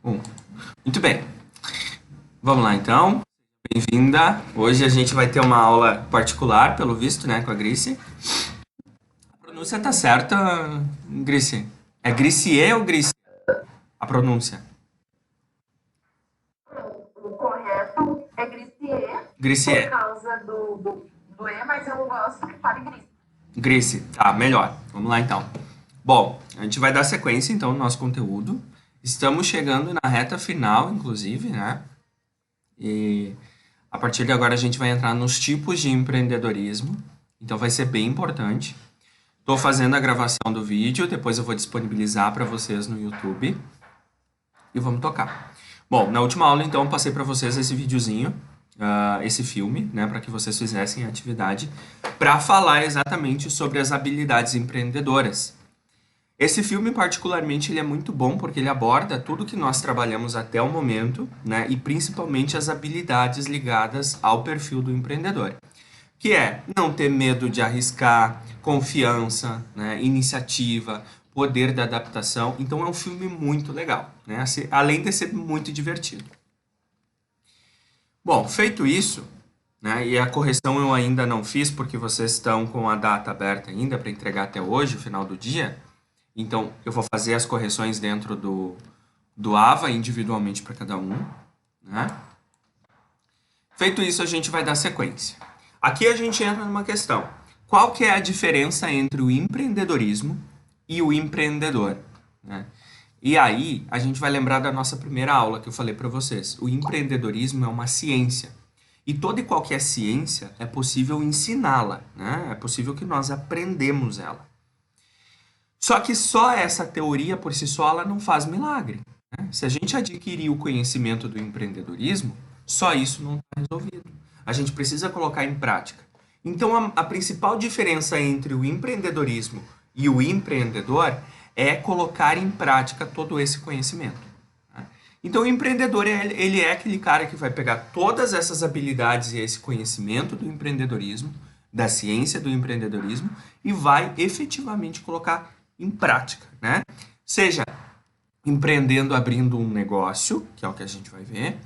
Um. Muito bem. Vamos lá então. Bem-vinda. Hoje a gente vai ter uma aula particular, pelo visto, né, com a Grice. A pronúncia tá certa, Grice? É Gricier ou Grice? A pronúncia. O correto é Gricier, por Gricier. causa do E, mas eu gosto que fale Gris. Grice. Tá, melhor. Vamos lá então. Bom, a gente vai dar sequência então no nosso conteúdo. Estamos chegando na reta final, inclusive, né? E a partir de agora a gente vai entrar nos tipos de empreendedorismo. Então vai ser bem importante. Estou fazendo a gravação do vídeo, depois eu vou disponibilizar para vocês no YouTube e vamos tocar. Bom, na última aula então eu passei para vocês esse videozinho, esse filme, né, para que vocês fizessem a atividade, para falar exatamente sobre as habilidades empreendedoras. Esse filme, particularmente, ele é muito bom porque ele aborda tudo que nós trabalhamos até o momento, né, e principalmente as habilidades ligadas ao perfil do empreendedor, que é não ter medo de arriscar, confiança, né, iniciativa, poder da adaptação. Então é um filme muito legal, né, além de ser muito divertido. Bom, feito isso, né, e a correção eu ainda não fiz porque vocês estão com a data aberta ainda para entregar até hoje, o final do dia. Então, eu vou fazer as correções dentro do AVA individualmente para cada um, né? Feito isso, a gente vai dar sequência. Aqui a gente entra numa questão. Qual que é a diferença entre o empreendedorismo e o empreendedor, né? E aí, a gente vai lembrar da nossa primeira aula que eu falei para vocês. O empreendedorismo é uma ciência. E toda e qualquer ciência é possível ensiná-la, né? É possível que nós aprendemos ela. Só que só essa teoria por si só ela não faz milagre, né? Se a gente adquirir o conhecimento do empreendedorismo, só isso não está resolvido. A gente precisa colocar em prática. Então, a principal diferença entre o empreendedorismo e o empreendedor é colocar em prática todo esse conhecimento, né? Então, o empreendedor ele é aquele cara que vai pegar todas essas habilidades e esse conhecimento do empreendedorismo, da ciência do empreendedorismo, e vai efetivamente colocar em prática, né? Seja empreendendo, abrindo um negócio, que é o que a gente vai ver,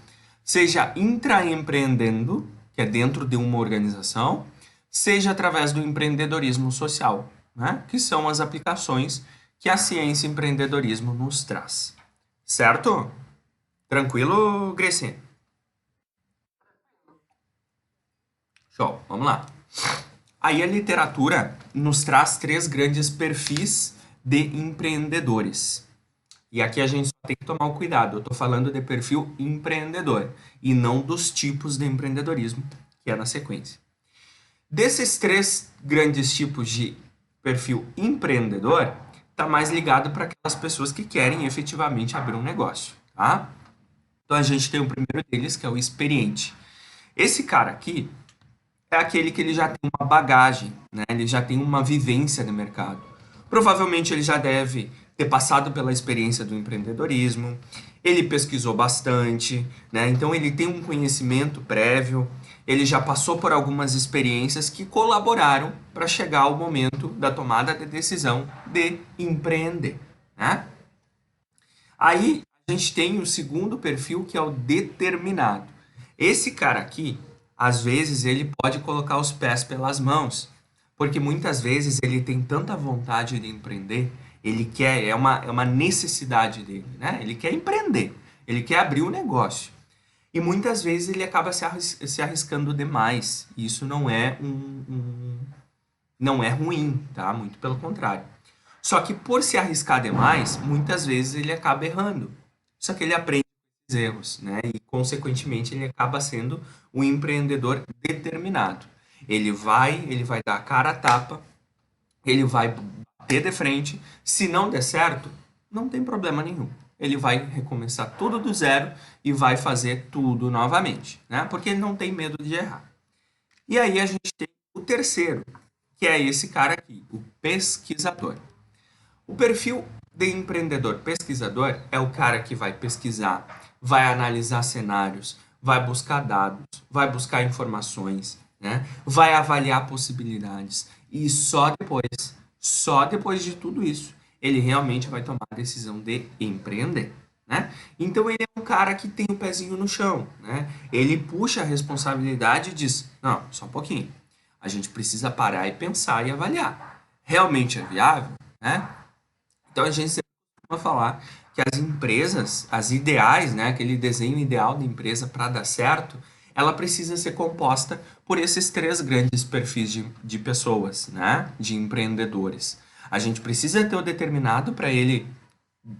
seja intraempreendendo, que é dentro de uma organização, seja através do empreendedorismo social, né? Que são as aplicações que a ciência empreendedorismo nos traz. Certo? Tranquilo, Gracie? Show, vamos lá. Aí a literatura nos traz três grandes perfis de empreendedores. E aqui a gente só tem que tomar o cuidado. Eu estou falando de perfil empreendedor e não dos tipos de empreendedorismo, que é na sequência. Desses três grandes tipos de perfil empreendedor, está mais ligado para aquelas pessoas que querem efetivamente abrir um negócio, tá? Então a gente tem o primeiro deles, que é o experiente. Esse cara aqui é aquele que ele já tem uma bagagem, né? Ele já tem uma vivência no mercado. Provavelmente ele já deve ter passado pela experiência do empreendedorismo, ele pesquisou bastante, né? Então ele tem um conhecimento prévio, ele já passou por algumas experiências que colaboraram para chegar ao momento da tomada de decisão de empreender, né? Aí a gente tem o segundo perfil, que é o determinado. Esse cara aqui, às vezes, ele pode colocar os pés pelas mãos, porque muitas vezes ele tem tanta vontade de empreender, ele quer, é uma necessidade dele, né? Ele quer empreender, ele quer abrir um negócio. E muitas vezes ele acaba se arriscando demais. E isso não é ruim, tá? Muito pelo contrário. Só que por se arriscar demais, muitas vezes ele acaba errando. Só que ele aprende com os erros, né? E consequentemente ele acaba sendo um empreendedor determinado. Ele vai dar a cara a tapa, ele vai bater de frente. Se não der certo, não tem problema nenhum. Ele vai recomeçar tudo do zero e vai fazer tudo novamente, né? Porque ele não tem medo de errar. E aí a gente tem o terceiro, que é esse cara aqui, o pesquisador. O perfil de empreendedor pesquisador é o cara que vai pesquisar, vai analisar cenários, vai buscar dados, vai buscar informações, né? Vai avaliar possibilidades e só depois de tudo isso, ele realmente vai tomar a decisão de empreender, né? Então ele é um cara que tem o pezinho no chão, né? Ele puxa a responsabilidade e diz, não, só um pouquinho. A gente precisa parar e pensar e avaliar. Realmente é viável, né? Então a gente sempre costuma falar que as empresas, as ideais, né, aquele desenho ideal da empresa para dar certo, ela precisa ser composta por esses três grandes perfis de pessoas, né, de empreendedores. A gente precisa ter o determinado para ele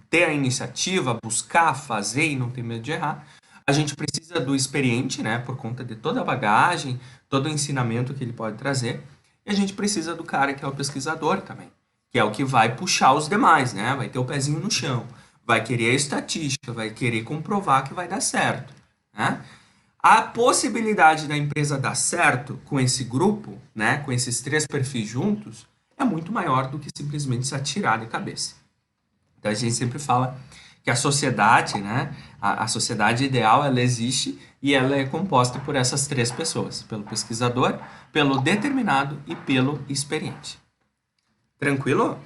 ter a iniciativa, buscar, fazer e não ter medo de errar. A gente precisa do experiente, né, por conta de toda a bagagem, todo o ensinamento que ele pode trazer. E a gente precisa do cara que é o pesquisador também, que é o que vai puxar os demais, né? Vai ter o pezinho no chão, vai querer a estatística, vai querer comprovar que vai dar certo, né? A possibilidade da empresa dar certo com esse grupo, né, com esses três perfis juntos, é muito maior do que simplesmente se atirar de cabeça. Então a gente sempre fala que a sociedade, né, a sociedade ideal, ela existe e ela é composta por essas três pessoas, pelo pesquisador, pelo determinado e pelo experiente. Tranquilo?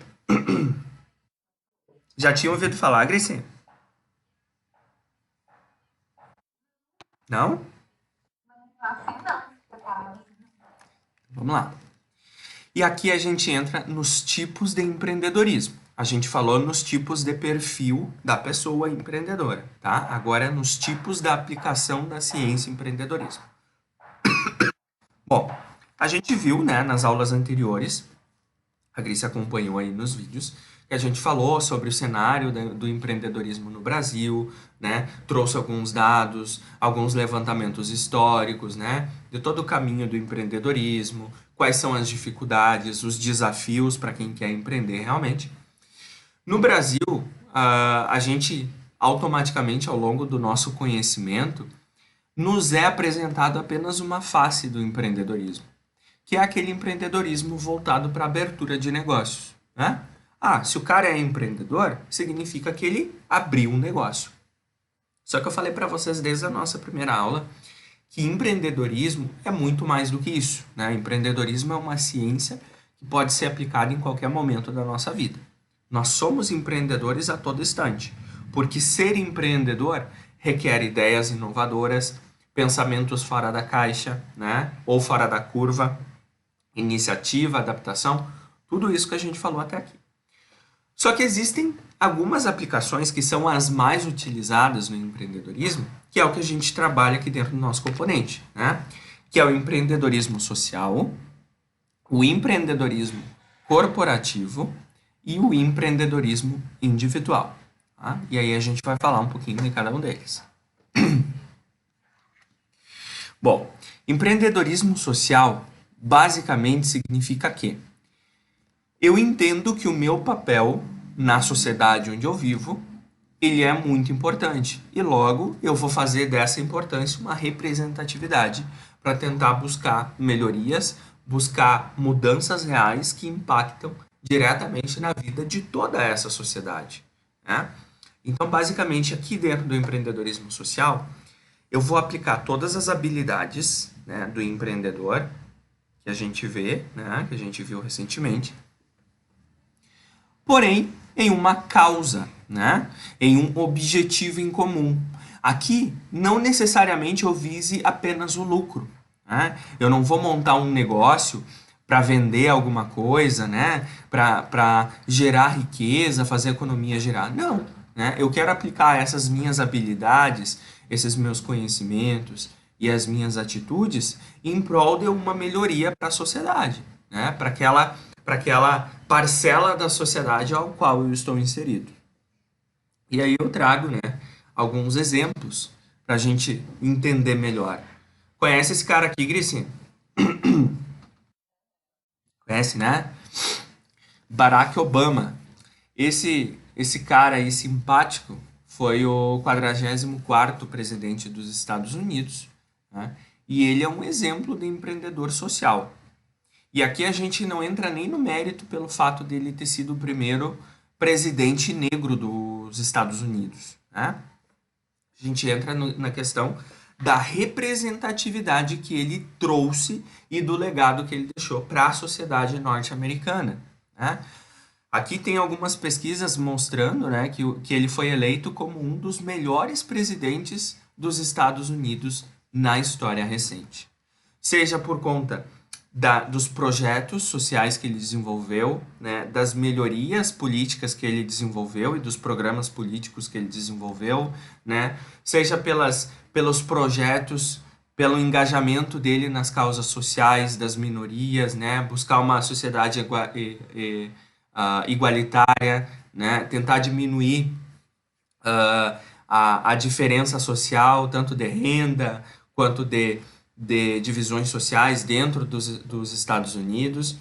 Já tinha ouvido falar, Gracie? Não? Assim não. Vamos lá. E aqui a gente entra nos tipos de empreendedorismo. A gente falou nos tipos de perfil da pessoa empreendedora, tá? Agora é nos tipos da aplicação da ciência empreendedorismo. Bom, a gente viu, né, nas aulas anteriores, a Grace acompanhou aí nos vídeos, que a gente falou sobre o cenário do empreendedorismo no Brasil, né? Trouxe alguns dados, alguns levantamentos históricos, né? De todo o caminho do empreendedorismo, quais são as dificuldades, os desafios para quem quer empreender realmente. No Brasil, a gente automaticamente, ao longo do nosso conhecimento, nos é apresentado apenas uma face do empreendedorismo, que é aquele empreendedorismo voltado para a abertura de negócios, né? Ah, se o cara é empreendedor, significa que ele abriu um negócio. Só que eu falei para vocês desde a nossa primeira aula que empreendedorismo é muito mais do que isso, né? Empreendedorismo é uma ciência que pode ser aplicada em qualquer momento da nossa vida. Nós somos empreendedores a todo instante, porque ser empreendedor requer ideias inovadoras, pensamentos fora da caixa, né? Ou fora da curva, iniciativa, adaptação, tudo isso que a gente falou até aqui. Só que existem algumas aplicações que são as mais utilizadas no empreendedorismo, que é o que a gente trabalha aqui dentro do nosso componente, né? Que é o empreendedorismo social, o empreendedorismo corporativo e o empreendedorismo individual. Tá? E aí a gente vai falar um pouquinho de cada um deles. Bom, empreendedorismo social basicamente significa que eu entendo que o meu papel na sociedade onde eu vivo, ele é muito importante. E logo eu vou fazer dessa importância uma representatividade para tentar buscar melhorias, buscar mudanças reais que impactam diretamente na vida de toda essa sociedade, né? Então, basicamente, aqui dentro do empreendedorismo social, eu vou aplicar todas as habilidades, né, do empreendedor que a gente vê, né, que a gente viu recentemente, porém em uma causa, né, em um objetivo em comum. Aqui, não necessariamente eu vise apenas o lucro, né? Eu não vou montar um negócio para vender alguma coisa, né, para gerar riqueza, fazer a economia girar. Não, né? Eu quero aplicar essas minhas habilidades, esses meus conhecimentos e as minhas atitudes em prol de uma melhoria para a sociedade, né? Para aquela parcela da sociedade ao qual eu estou inserido. E aí eu trago, né, alguns exemplos para a gente entender melhor. Conhece esse cara aqui, Gricinho? Conhece, né? Barack Obama. Esse cara aí simpático foi o 44º presidente dos Estados Unidos, né? E ele é um exemplo de empreendedor social. E aqui a gente não entra nem no mérito pelo fato dele ter sido o primeiro presidente negro dos Estados Unidos, né? A gente entra na questão da representatividade que ele trouxe e do legado que ele deixou para a sociedade norte-americana, né? Aqui tem algumas pesquisas mostrando, né, que ele foi eleito como um dos melhores presidentes dos Estados Unidos na história recente. Seja por conta dos projetos sociais que ele desenvolveu, né, das melhorias políticas que ele desenvolveu e dos programas políticos que ele desenvolveu, né, seja pelos projetos, pelo engajamento dele nas causas sociais das minorias, né, buscar uma sociedade igualitária, né, tentar diminuir a diferença social, tanto de renda quanto de divisões sociais dentro dos Estados Unidos.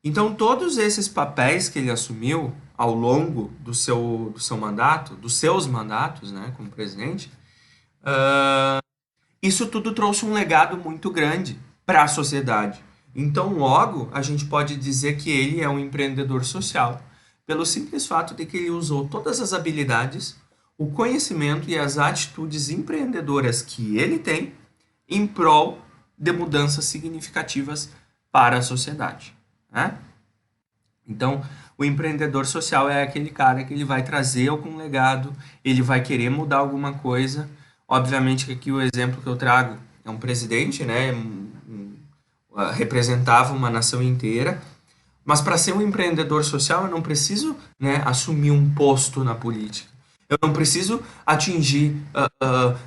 Então, todos esses papéis que ele assumiu ao longo do seu mandato, dos seus mandatos, né, como presidente, isso tudo trouxe um legado muito grande para a sociedade. Então, logo, a gente pode dizer que ele é um empreendedor social, pelo simples fato de que ele usou todas as habilidades, o conhecimento e as atitudes empreendedoras que ele tem em prol de mudanças significativas para a sociedade, né? Então, o empreendedor social é aquele cara que ele vai trazer algum legado, ele vai querer mudar alguma coisa. Obviamente que aqui o exemplo que eu trago é um presidente, né? Representava uma nação inteira. Mas para ser um empreendedor social, eu não preciso, né, assumir um posto na política. Eu não preciso atingir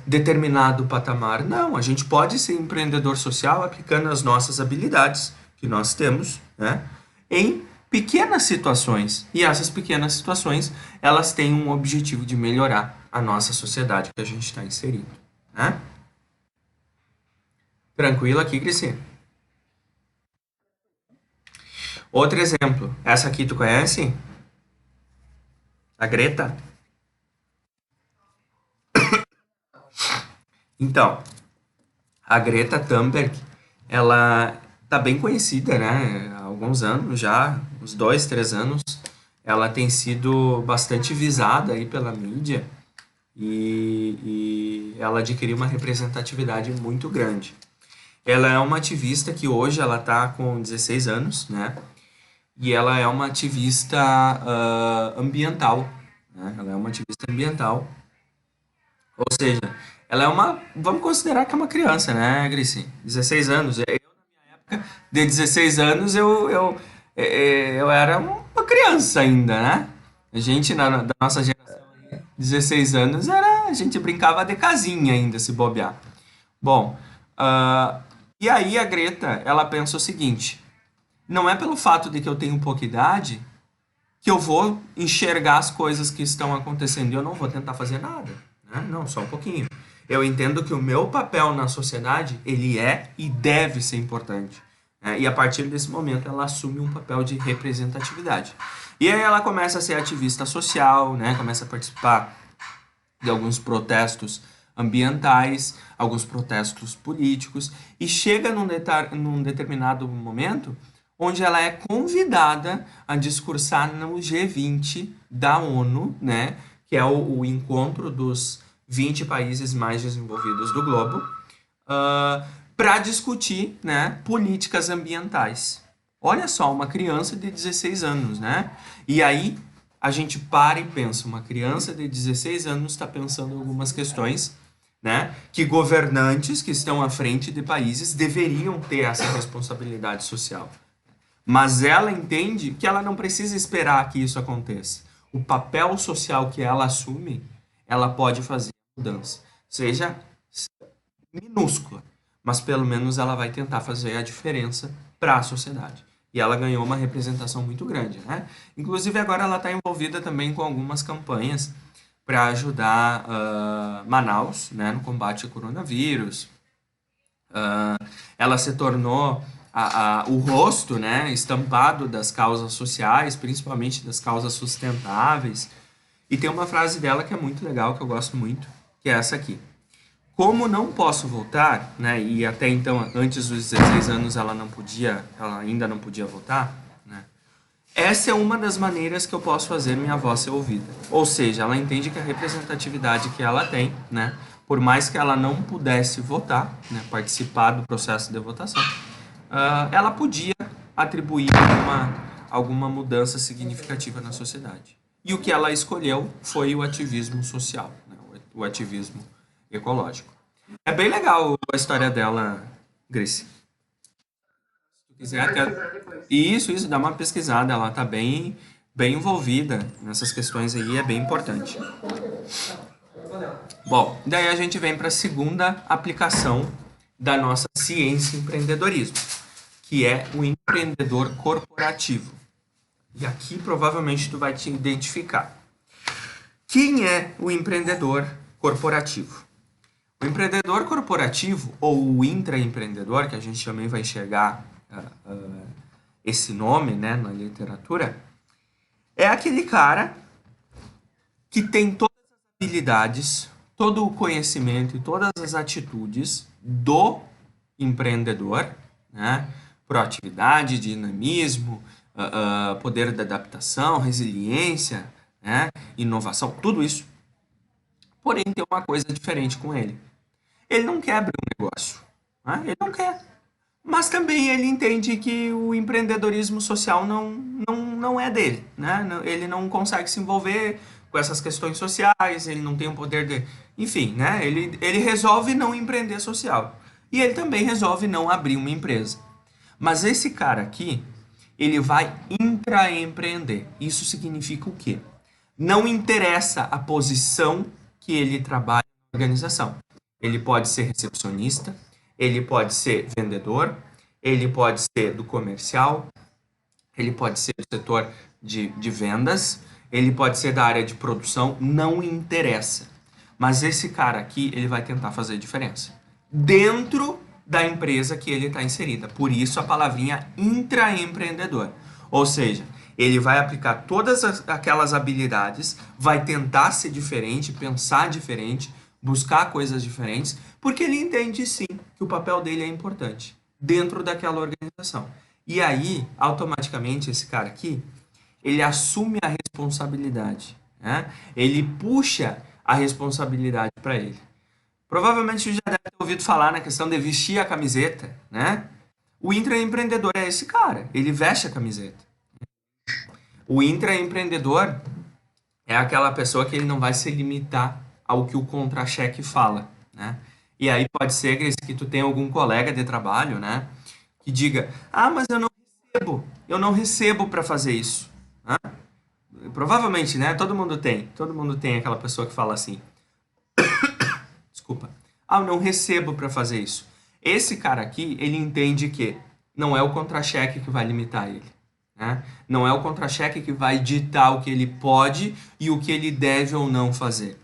determinado patamar. Não, a gente pode ser empreendedor social aplicando as nossas habilidades que nós temos, né, em pequenas situações. E essas pequenas situações, elas têm um objetivo de melhorar a nossa sociedade que a gente está inserido, né? Tranquilo aqui, Cristina? Outro exemplo. Essa aqui tu conhece? A Greta? Então, a Greta Thunberg, ela tá bem conhecida, né? Há alguns anos já, uns 2, 3 anos, ela tem sido bastante visada aí pela mídia e ela adquiriu uma representatividade muito grande. Ela é uma ativista que hoje ela tá com 16 anos, né? E ela é uma ativista ambiental, né? Ela é uma ativista ambiental, ou seja, ela é uma, vamos considerar que é uma criança, né, Grice? 16 anos. Eu, na minha época de 16 anos, eu era uma criança ainda, né? A gente, da nossa geração, 16 anos, a gente brincava de casinha ainda, se bobear. Bom, e aí a Greta, ela pensa o seguinte: não é pelo fato de que eu tenho pouca idade que eu vou enxergar as coisas que estão acontecendo e eu não vou tentar fazer nada, né? Não, só um pouquinho. Eu entendo que o meu papel na sociedade, ele é e deve ser importante, né? E a partir desse momento ela assume um papel de representatividade. E aí ela começa a ser ativista social, né? Começa a participar de alguns protestos ambientais, alguns protestos políticos, e chega num determinado momento onde ela é convidada a discursar no G20 da ONU, né, que é o encontro dos 20 países mais desenvolvidos do globo, para discutir, né, políticas ambientais. Olha só, uma criança de 16 anos, né? E aí a gente para e pensa, uma criança de 16 anos está pensando em algumas questões, né, que governantes que estão à frente de países deveriam ter essa responsabilidade social. Mas ela entende que ela não precisa esperar que isso aconteça. O papel social que ela assume, ela pode fazer mudança. Seja minúscula, mas pelo menos ela vai tentar fazer a diferença para a sociedade. E ela ganhou uma representação muito grande, né? Inclusive agora ela está envolvida também com algumas campanhas para ajudar Manaus, né, no combate ao coronavírus. Ela se tornou o rosto, né, estampado das causas sociais, principalmente das causas sustentáveis. E tem uma frase dela que é muito legal, que eu gosto muito, que é essa aqui: como não posso voltar, né, e até então, antes dos 16 anos, ela ainda não podia votar, né, essa é uma das maneiras que eu posso fazer minha voz ser ouvida. Ou seja, ela entende que a representatividade que ela tem, né, por mais que ela não pudesse votar, né, participar do processo de votação, ela podia atribuir uma alguma mudança significativa na sociedade. E o que ela escolheu foi o ativismo social, né? O ativismo ecológico. É bem legal a história dela, Grace. Se tu quiser, isso, dá uma pesquisada, ela tá bem envolvida nessas questões aí, é bem importante. Bom, daí a gente vem para a segunda aplicação da nossa ciência empreendedorismo, que é o empreendedor corporativo. E aqui provavelmente tu vai te identificar. Quem é o empreendedor corporativo? O empreendedor corporativo, ou o intraempreendedor, que a gente também vai enxergar esse nome, né, na literatura, é aquele cara que tem todas as habilidades, todo o conhecimento e todas as atitudes do empreendedor, né? Proatividade, dinamismo, poder de adaptação, resiliência, né? Inovação, tudo isso. Porém, tem uma coisa diferente com ele. Ele não quer abrir um negócio, né? Ele não quer. Mas também ele entende que o empreendedorismo social não é dele, né? Ele não consegue se envolver com essas questões sociais, ele não tem o poder de... Enfim, né? Ele resolve não empreender social. E ele também resolve não abrir uma empresa. Mas esse cara aqui, ele vai intraempreender. Isso significa o quê? Não interessa a posição que ele trabalha na organização. Ele pode ser recepcionista, ele pode ser vendedor, ele pode ser do comercial, ele pode ser do setor de vendas, ele pode ser da área de produção, não interessa. Mas esse cara aqui, ele vai tentar fazer diferença dentro da empresa que ele está inserida. Por isso a palavrinha intraempreendedor. Ou seja, ele vai aplicar todas aquelas habilidades, vai tentar ser diferente, pensar diferente, buscar coisas diferentes, porque ele entende sim que o papel dele é importante dentro daquela organização. E aí, automaticamente, esse cara aqui, ele assume a responsabilidade, né? Ele puxa a responsabilidade para ele. Provavelmente você já deve ter ouvido falar na questão de vestir a camiseta, né? O intraempreendedor é esse cara, ele veste a camiseta. O intraempreendedor é aquela pessoa que ele não vai se limitar ao que o contra-cheque fala, né? E aí pode ser, Grace, que tu tenha algum colega de trabalho, né? Que diga, mas eu não recebo para fazer isso. Né? Provavelmente, né? Todo mundo tem aquela pessoa que fala assim, desculpa, eu não recebo para fazer isso. Esse cara aqui, ele entende que não é o contra-cheque que vai limitar ele. Né? Não é o contra-cheque que vai ditar o que ele pode e o que ele deve ou não fazer.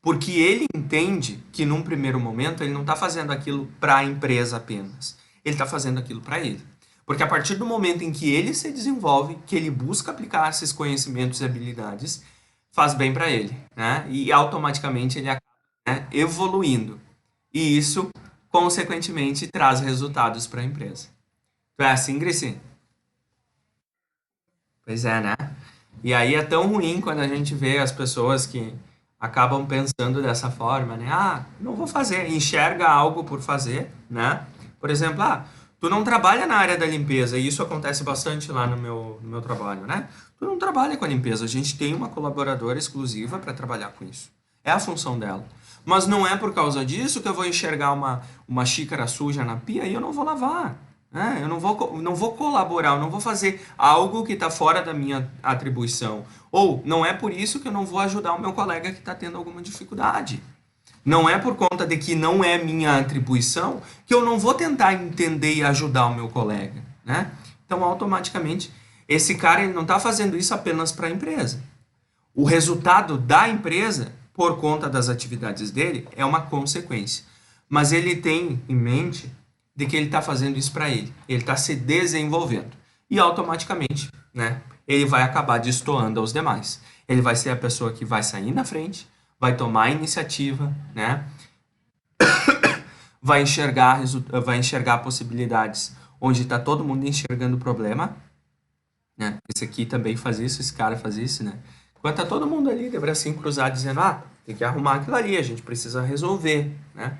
Porque ele entende que num primeiro momento ele não está fazendo aquilo para a empresa apenas. Ele está fazendo aquilo para ele. Porque a partir do momento em que ele se desenvolve, que ele busca aplicar esses conhecimentos e habilidades, faz bem para ele. Né? E automaticamente ele acaba, né, evoluindo. E isso, consequentemente, traz resultados para a empresa. Tu é assim, Gracie? Pois é, né? E aí é tão ruim quando a gente vê as pessoas que acabam pensando dessa forma, né? Não vou fazer, enxerga algo por fazer, né? Por exemplo, tu não trabalha na área da limpeza, e isso acontece bastante lá no meu trabalho, né? Tu não trabalha com a limpeza, a gente tem uma colaboradora exclusiva para trabalhar com isso. É a função dela. Mas não é por causa disso que eu vou enxergar uma xícara suja na pia e eu não vou lavar. Eu não vou colaborar, eu não vou fazer algo que está fora da minha atribuição. Ou não é por isso que eu não vou ajudar o meu colega que está tendo alguma dificuldade. Não é por conta de que não é minha atribuição que eu não vou tentar entender e ajudar o meu colega. Né? Então, automaticamente, esse cara ele não está fazendo isso apenas para a empresa. O resultado da empresa, por conta das atividades dele, é uma consequência. Mas ele tem em mente de que ele está fazendo isso para ele. Ele está se desenvolvendo. E automaticamente, né, ele vai acabar destoando aos demais. Ele vai ser a pessoa que vai sair na frente, vai tomar a iniciativa, né, vai enxergar possibilidades onde está todo mundo enxergando o problema. Né? Esse aqui também faz isso, esse cara faz isso, né? Enquanto tá todo mundo ali de bracinho cruzado dizendo, tem que arrumar aquilo ali, a gente precisa resolver, né?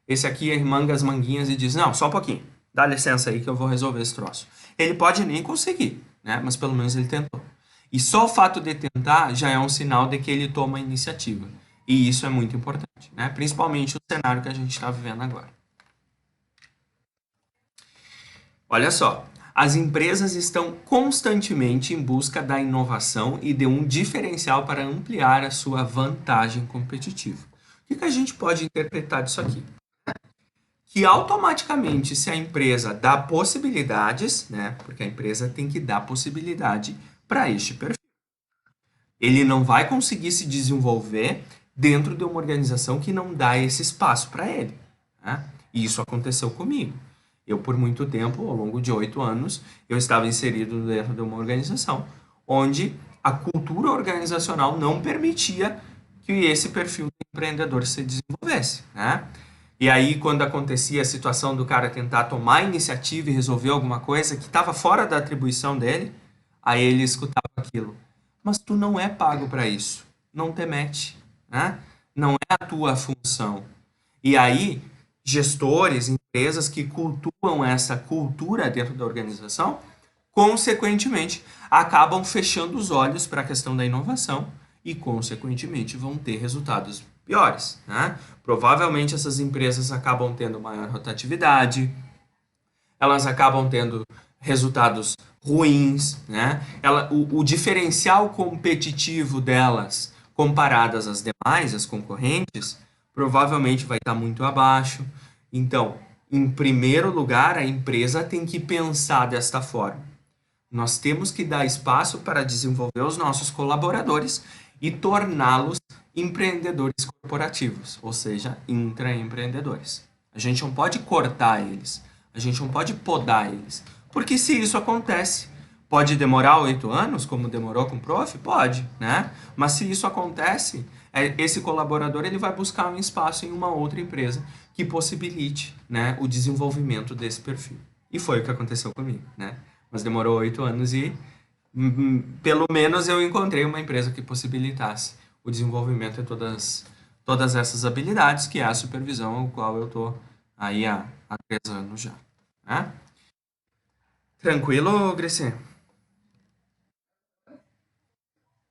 Esse aqui manga as manguinhas e diz, não, só um pouquinho, dá licença aí que eu vou resolver esse troço. Ele pode nem conseguir, né? Mas pelo menos ele tentou. E só o fato de tentar já é um sinal de que ele toma a iniciativa. E isso é muito importante, né? Principalmente no cenário que a gente está vivendo agora. Olha só, as empresas estão constantemente em busca da inovação e de um diferencial para ampliar a sua vantagem competitiva. O que a gente pode interpretar disso aqui? Que automaticamente, se a empresa dá possibilidades, né? Porque a empresa tem que dar possibilidade para este perfil. Ele não vai conseguir se desenvolver dentro de uma organização que não dá esse espaço para ele, né? E isso aconteceu comigo. Eu, por muito tempo, ao longo de 8 anos, eu estava inserido dentro de uma organização onde a cultura organizacional não permitia que esse perfil de empreendedor se desenvolvesse, né? E aí, quando acontecia a situação do cara tentar tomar iniciativa e resolver alguma coisa que estava fora da atribuição dele, aí ele escutava aquilo. Mas tu não é pago para isso. Não te mete, né? Não é a tua função. E aí, gestores, empresas que cultuam essa cultura dentro da organização, consequentemente, acabam fechando os olhos para a questão da inovação e, consequentemente, vão ter resultados piores, né? Provavelmente essas empresas acabam tendo maior rotatividade, elas acabam tendo resultados ruins, né? O diferencial competitivo delas comparadas às demais, às concorrentes, provavelmente vai estar muito abaixo. Então, em primeiro lugar, a empresa tem que pensar desta forma. Nós temos que dar espaço para desenvolver os nossos colaboradores e torná-los empreendedores corporativos, ou seja, intraempreendedores. A gente não pode cortar eles, a gente não pode podar eles, porque se isso acontece, pode demorar 8 anos, como demorou com o prof? Pode, né? Mas se isso acontece, esse colaborador ele vai buscar um espaço em uma outra empresa que possibilite, né, o desenvolvimento desse perfil. E foi o que aconteceu comigo, né? Mas demorou 8 anos e pelo menos eu encontrei uma empresa que possibilitasse o desenvolvimento de todas essas habilidades, que é a supervisão, ao qual eu estou aí há 3 anos já, né? Tranquilo, Grecê?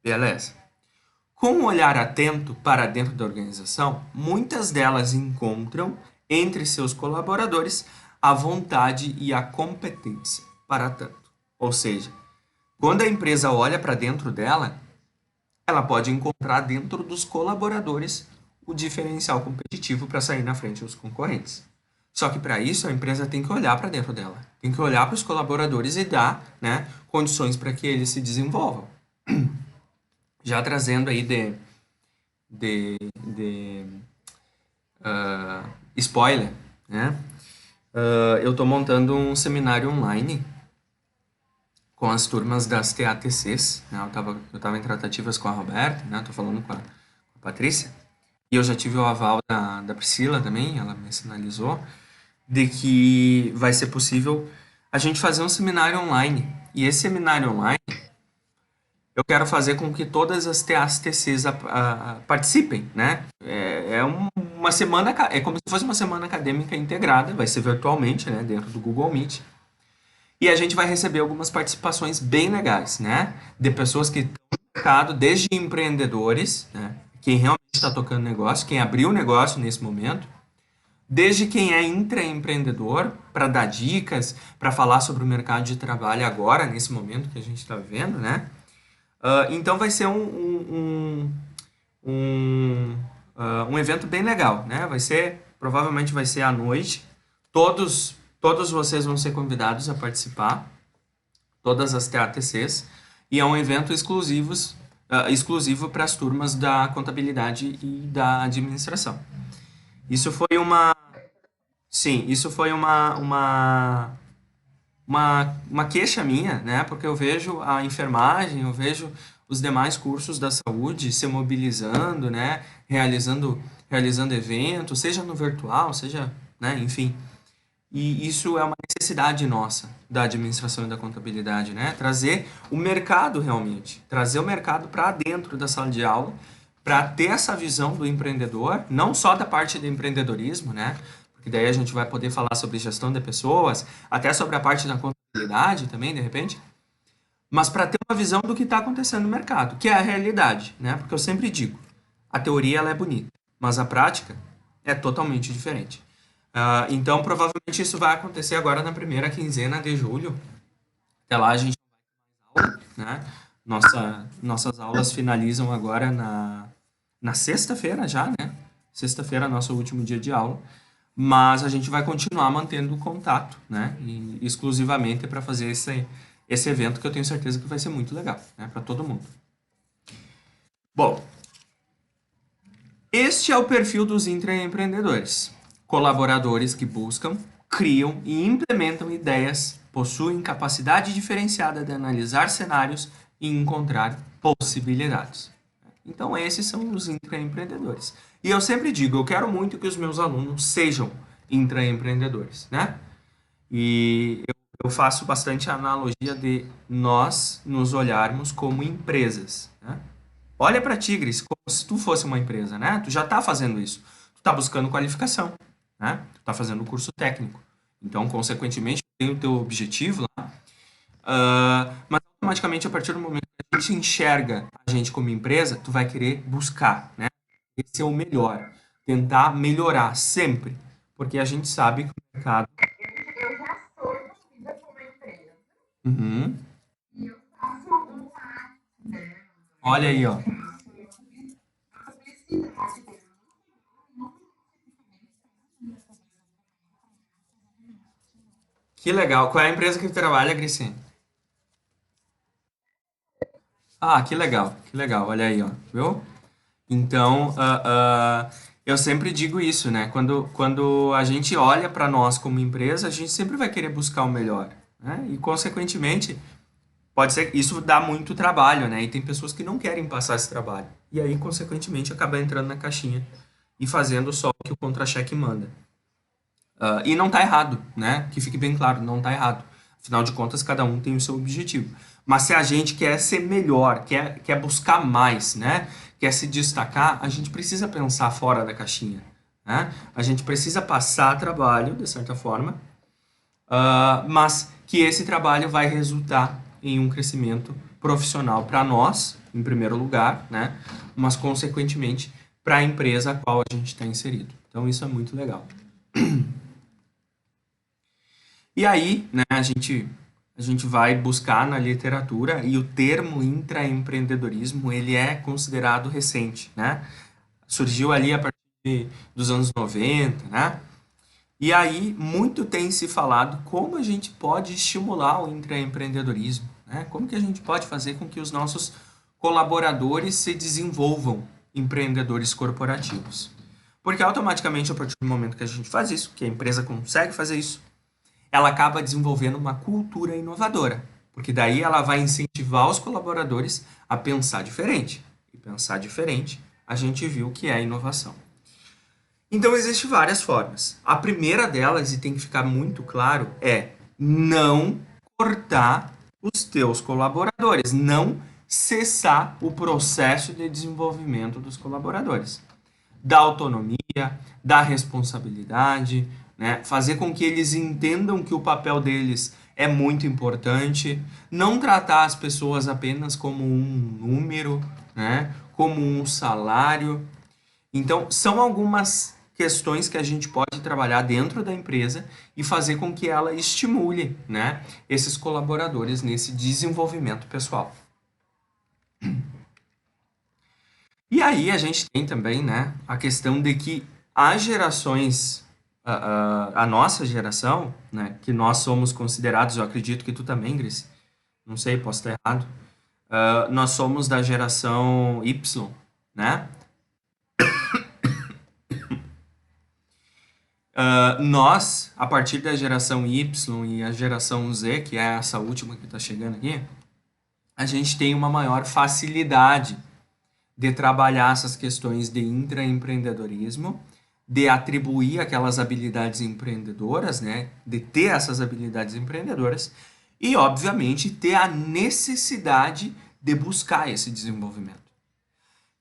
Beleza. Com um olhar atento para dentro da organização, muitas delas encontram entre seus colaboradores a vontade e a competência para tanto. Ou seja, quando a empresa olha para dentro dela, ela pode encontrar dentro dos colaboradores o diferencial competitivo para sair na frente dos concorrentes. Só que para isso a empresa tem que olhar para dentro dela, tem que olhar para os colaboradores e dar, né, condições para que eles se desenvolvam. Já trazendo aí spoiler, né? Eu estou montando um seminário online com as turmas das TATCs, né? Eu tava em tratativas com a Roberta, né? Tô falando com a Patrícia, e eu já tive o aval da Priscila também, ela me sinalizou, de que vai ser possível a gente fazer um seminário online. E esse seminário online, eu quero fazer com que todas as TAs-TCs participem, né? Uma semana, é como se fosse uma semana acadêmica integrada, vai ser virtualmente, né? Dentro do Google Meet. E a gente vai receber algumas participações bem legais, né? De pessoas que estão no mercado, desde empreendedores, né? Quem realmente está tocando negócio, quem abriu o negócio nesse momento, desde quem é intraempreendedor, para dar dicas, para falar sobre o mercado de trabalho agora, nesse momento que a gente está vivendo, né? Então vai ser um evento bem legal, né? Provavelmente vai ser à noite. Todos vocês vão ser convidados a participar, todas as TATCs, e é um evento exclusivo para as turmas da contabilidade e da administração. Isso foi uma queixa minha, né? Porque eu vejo a enfermagem, eu vejo os demais cursos da saúde se mobilizando, né? Realizando eventos, seja no virtual, seja, né? Enfim. E isso é uma necessidade nossa da administração e da contabilidade, né? Trazer o mercado realmente, trazer o mercado para dentro da sala de aula, para ter essa visão do empreendedor, não só da parte do empreendedorismo, né? Porque daí a gente vai poder falar sobre gestão de pessoas, até sobre a parte da contabilidade também, de repente, mas para ter uma visão do que está acontecendo no mercado, que é a realidade, né? Porque eu sempre digo, a teoria ela é bonita, mas a prática é totalmente diferente. Então, provavelmente isso vai acontecer agora na primeira quinzena de julho. Até lá a gente vai ter aula, né? Nossas aulas finalizam agora na sexta-feira já, né? Sexta-feira é nosso último dia de aula. Mas a gente vai continuar mantendo contato, né? E exclusivamente para fazer esse evento que eu tenho certeza que vai ser muito legal, né? Para todo mundo. Bom, este é o perfil dos intraempreendedores. Colaboradores que buscam, criam e implementam ideias, possuem capacidade diferenciada de analisar cenários e encontrar possibilidades. Então, esses são os intraempreendedores. E eu sempre digo, eu quero muito que os meus alunos sejam intraempreendedores, né? E eu faço bastante analogia de nós nos olharmos como empresas, né? Olha para Tigres como se tu fosse uma empresa, né? Tu já está fazendo isso. Tu está buscando qualificação, né? Tu está fazendo o curso técnico. Então, consequentemente, tem o teu objetivo lá. Mas automaticamente, a partir do momento que a gente enxerga a gente como empresa, tu vai querer buscar, né? Esse é o melhor. Tentar melhorar sempre. Porque a gente sabe que o mercado... Eu já sou envolvida com uma empresa Uhum. e eu faço um né? Olha aí, ó. Que legal. Qual é a empresa que tu trabalha, Gricinha? Ah, que legal, que legal. Olha aí, ó. Viu? Então, eu sempre digo isso, né? Quando a gente olha para nós como empresa, a gente sempre vai querer buscar o melhor, né? E, consequentemente, pode ser que isso dá muito trabalho, né? E tem pessoas que não querem passar esse trabalho. E aí, consequentemente, acaba entrando na caixinha e fazendo só o que o contra-cheque manda. E não tá errado, né? Que fique bem claro, não tá errado. Afinal de contas, cada um tem o seu objetivo. Mas se a gente quer ser melhor, quer buscar mais, né? Quer se destacar, a gente precisa pensar fora da caixinha, né? A gente precisa passar trabalho, de certa forma, mas que esse trabalho vai resultar em um crescimento profissional para nós, em primeiro lugar, né? Mas, consequentemente, para a empresa a qual a gente está inserido. Então, isso é muito legal. E aí, né, a gente vai buscar na literatura e o termo intraempreendedorismo, ele é considerado recente, né? Surgiu ali a partir dos anos 90, né? E aí, muito tem se falado como a gente pode estimular o intraempreendedorismo, né? Como que a gente pode fazer com que os nossos colaboradores se desenvolvam empreendedores corporativos. Porque automaticamente, a partir do momento que a gente faz isso, que a empresa consegue fazer isso, ela acaba desenvolvendo uma cultura inovadora, porque daí ela vai incentivar os colaboradores a pensar diferente. E pensar diferente, a gente viu que é a inovação. Então, existem várias formas. A primeira delas, e tem que ficar muito claro, é não cortar os teus colaboradores, não cessar o processo de desenvolvimento dos colaboradores. Da autonomia, da responsabilidade, né? Fazer com que eles entendam que o papel deles é muito importante, não tratar as pessoas apenas como um número, né? Como um salário. Então, são algumas questões que a gente pode trabalhar dentro da empresa e fazer com que ela estimule, né, esses colaboradores nesse desenvolvimento pessoal. E aí a gente tem também, né, a questão de que as gerações, a nossa geração, né, que nós somos considerados, eu acredito que tu também, Gris, não sei, posso estar errado, nós somos da geração Y, né? Nós, a partir da geração Y e a geração Z, que é essa última que está chegando aqui, a gente tem uma maior facilidade de trabalhar essas questões de intraempreendedorismo, de atribuir aquelas habilidades empreendedoras, né? De ter essas habilidades empreendedoras e, obviamente, ter a necessidade de buscar esse desenvolvimento.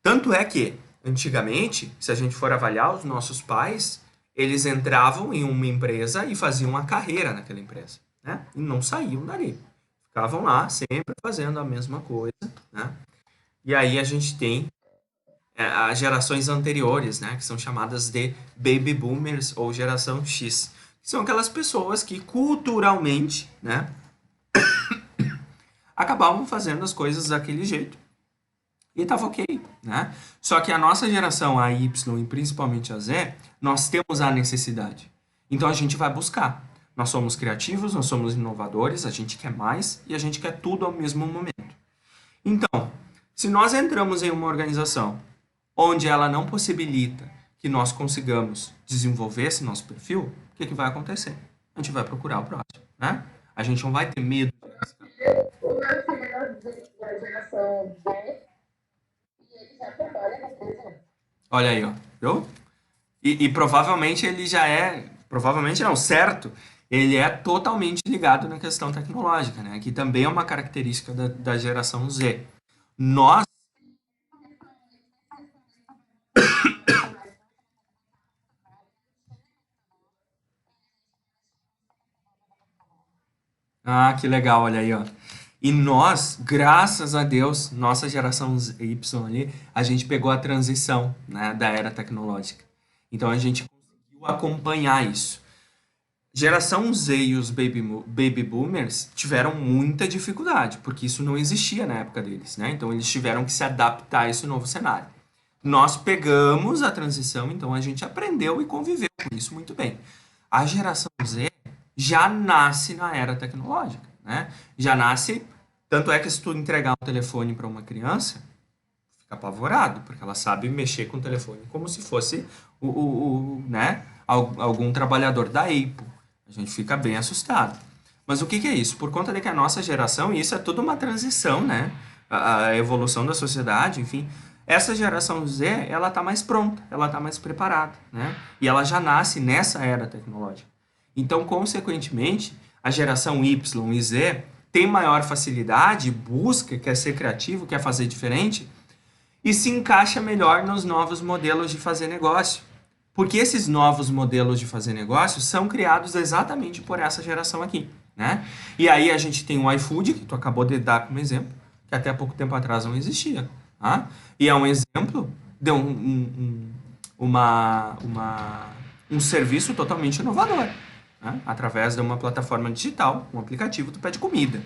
Tanto é que, antigamente, se a gente for avaliar os nossos pais, eles entravam em uma empresa e faziam uma carreira naquela empresa, né? E não saíam dali. Ficavam lá sempre fazendo a mesma coisa, né? E aí a gente tem as gerações anteriores, né, que são chamadas de baby boomers ou geração X, que são aquelas pessoas que culturalmente, né, acabavam fazendo as coisas daquele jeito e estava ok, né? Só que a nossa geração, a Y e principalmente a Z, nós temos a necessidade. Então a gente vai buscar. Nós somos criativos, nós somos inovadores, a gente quer mais e a gente quer tudo ao mesmo momento. Então, se nós entramos em uma organização onde ela não possibilita que nós consigamos desenvolver esse nosso perfil, o que vai acontecer? A gente vai procurar o próximo, né? A gente não vai ter medo. O meu filho da geração Z, e ele já trabalha na empresa. Olha aí, ó. Viu? E provavelmente ele já é, provavelmente não, certo, ele é totalmente ligado na questão tecnológica, né? Que também é uma característica da geração Z. Nós. Ah, que legal, olha aí, ó. E nós, graças a Deus, nossa geração Y ali, a gente pegou a transição, né, da era tecnológica. Então a gente conseguiu acompanhar isso. Geração Z e os baby boomers tiveram muita dificuldade, porque isso não existia na época deles, né? Então eles tiveram que se adaptar a esse novo cenário. Nós pegamos a transição, então a gente aprendeu e conviveu com isso muito bem. A geração Z já nasce na era tecnológica, né? Já nasce, tanto é que se tu entregar um telefone para uma criança, fica apavorado, porque ela sabe mexer com o telefone como se fosse né, algum trabalhador da Apple. A gente fica bem assustado. Mas o que que é isso? Por conta de que a nossa geração, e isso é tudo uma transição, né? A evolução da sociedade, enfim. Essa geração Z, ela tá mais pronta, ela tá mais preparada, né? E ela já nasce nessa era tecnológica. Então, consequentemente, a geração Y e Z tem maior facilidade, busca, quer ser criativo, quer fazer diferente, e se encaixa melhor nos novos modelos de fazer negócio. Porque esses novos modelos de fazer negócio são criados exatamente por essa geração aqui, né? E aí a gente tem o iFood, que tu acabou de dar como exemplo, que até pouco tempo atrás não existia, tá? E é um exemplo de um serviço totalmente inovador, né? Através de uma plataforma digital, um aplicativo, tu pede comida.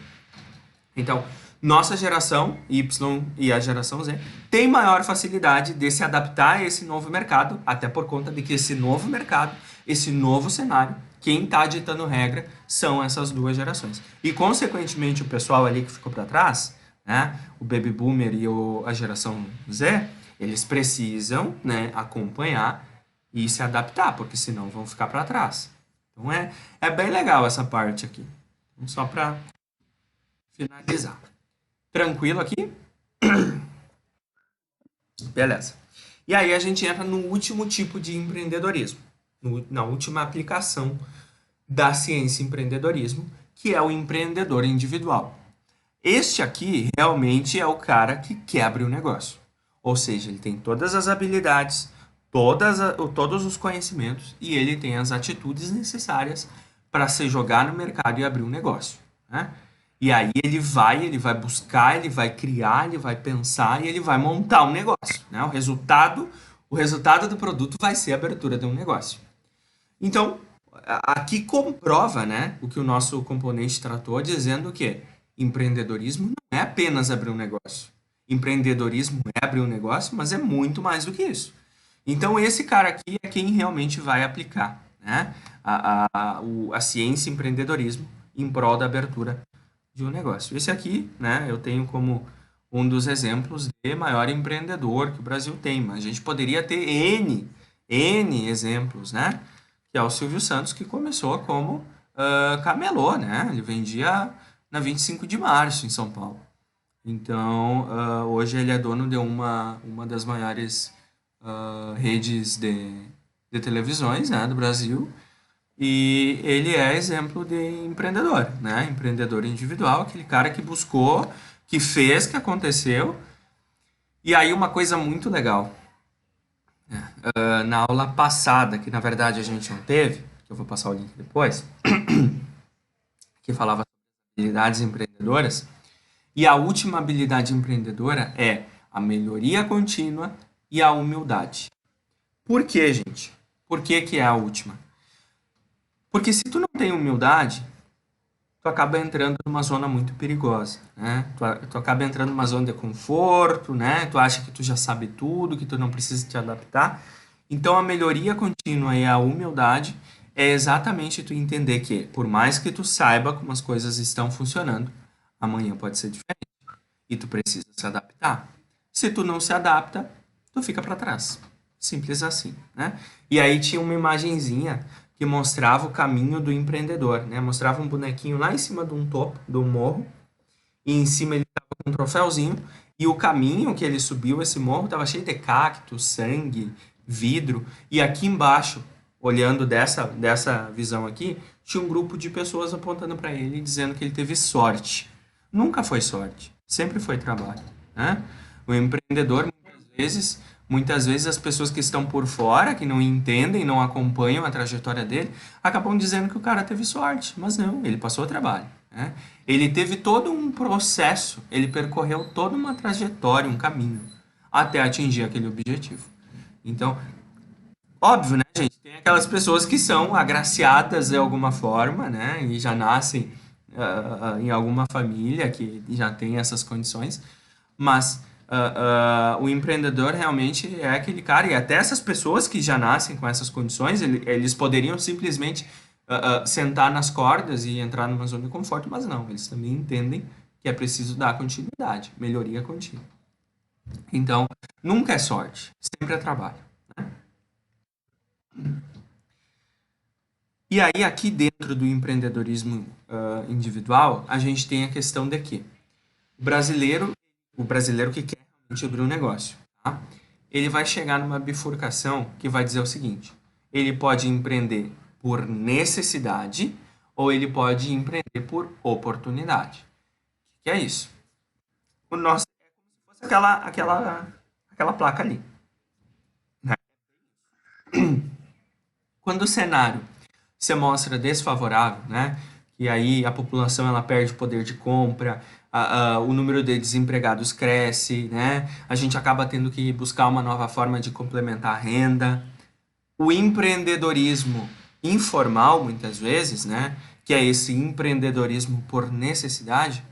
Então, nossa geração Y e a geração Z tem maior facilidade de se adaptar a esse novo mercado, até por conta de que esse novo mercado, esse novo cenário, quem está ditando regra são essas duas gerações. E, consequentemente, o pessoal ali que ficou para trás, né, o Baby Boomer e a geração Z, eles precisam, né, acompanhar e se adaptar, porque senão vão ficar para trás. Então, é bem legal essa parte aqui. Então, só para finalizar. Tranquilo aqui? Beleza. E aí a gente entra no último tipo de empreendedorismo, na última aplicação da ciência empreendedorismo, que é o empreendedor individual. Este aqui realmente é o cara que quebra o negócio. Ou seja, ele tem todas as habilidades, todos os conhecimentos e ele tem as atitudes necessárias para se jogar no mercado e abrir um negócio, né? E aí ele vai buscar, ele vai criar, ele vai pensar e ele vai montar um negócio, né? O resultado do produto vai ser a abertura de um negócio. Então, aqui comprova, né, o que o nosso componente tratou, dizendo que empreendedorismo não é apenas abrir um negócio. Empreendedorismo é abrir um negócio, mas é muito mais do que isso. Então, esse cara aqui é quem realmente vai aplicar, né, a ciência empreendedorismo em prol da abertura de um negócio. Esse aqui, né, eu tenho como um dos exemplos de maior empreendedor que o Brasil tem, mas a gente poderia ter N exemplos, né? Que é o Silvio Santos, que começou como camelô, né? Ele vendia na 25 de março em São Paulo. Então, hoje ele é dono de uma das maiores redes de televisões, né, do Brasil. E ele é exemplo de empreendedor, né? Empreendedor individual, aquele cara que buscou, que fez, que aconteceu. E aí uma coisa muito legal, na aula passada, que na verdade a gente não teve, que eu vou passar o link depois, que falava sobre habilidades empreendedoras. E a última habilidade empreendedora é a melhoria contínua e a humildade. Por quê, gente? Por que que é a última? Porque se tu não tem humildade, tu acaba entrando numa zona muito perigosa, né? Tu acaba entrando numa zona de conforto, né? Tu acha que tu já sabe tudo, que tu não precisa te adaptar. Então, a melhoria contínua e a humildade é exatamente tu entender que, por mais que tu saiba como as coisas estão funcionando, amanhã pode ser diferente e tu precisa se adaptar. Se tu não se adapta, tu fica para trás. Simples assim, né? E aí tinha uma imagenzinha que mostrava o caminho do empreendedor, né? Mostrava um bonequinho lá em cima de um topo, do morro, e em cima ele estava com um troféuzinho, e o caminho que ele subiu esse morro estava cheio de cacto, sangue, vidro, e aqui embaixo, olhando dessa visão aqui, tinha um grupo de pessoas apontando para ele, dizendo que ele teve sorte. Nunca foi sorte, sempre foi trabalho, né? O empreendedor, muitas vezes as pessoas que estão por fora, que não entendem, não acompanham a trajetória dele, acabam dizendo que o cara teve sorte, mas não, ele passou o trabalho, né? Ele teve todo um processo, ele percorreu toda uma trajetória, um caminho, até atingir aquele objetivo. Então, óbvio, né, gente? Tem aquelas pessoas que são agraciadas de alguma forma, né? E já nascem em alguma família que já tem essas condições, mas o empreendedor realmente é aquele cara, e até essas pessoas que já nascem com essas condições, eles poderiam simplesmente sentar nas cordas e entrar numa zona de conforto, mas não, eles também entendem que é preciso dar continuidade, melhoria contínua. Então, nunca é sorte, sempre é trabalho. E aí, aqui dentro do empreendedorismo individual, a gente tem a questão de que o brasileiro, o brasileiro que quer realmente abrir um negócio, tá? Ele vai chegar numa bifurcação que vai dizer o seguinte: ele pode empreender por necessidade ou ele pode empreender por oportunidade. O que é isso? O nosso é como se fosse aquela placa ali, né? Quando o cenário se mostra desfavorável, né? E aí a população ela perde poder de compra, o número de desempregados cresce, né? A gente acaba tendo que buscar uma nova forma de complementar a renda. O empreendedorismo informal, muitas vezes, né? Que é esse empreendedorismo por necessidade,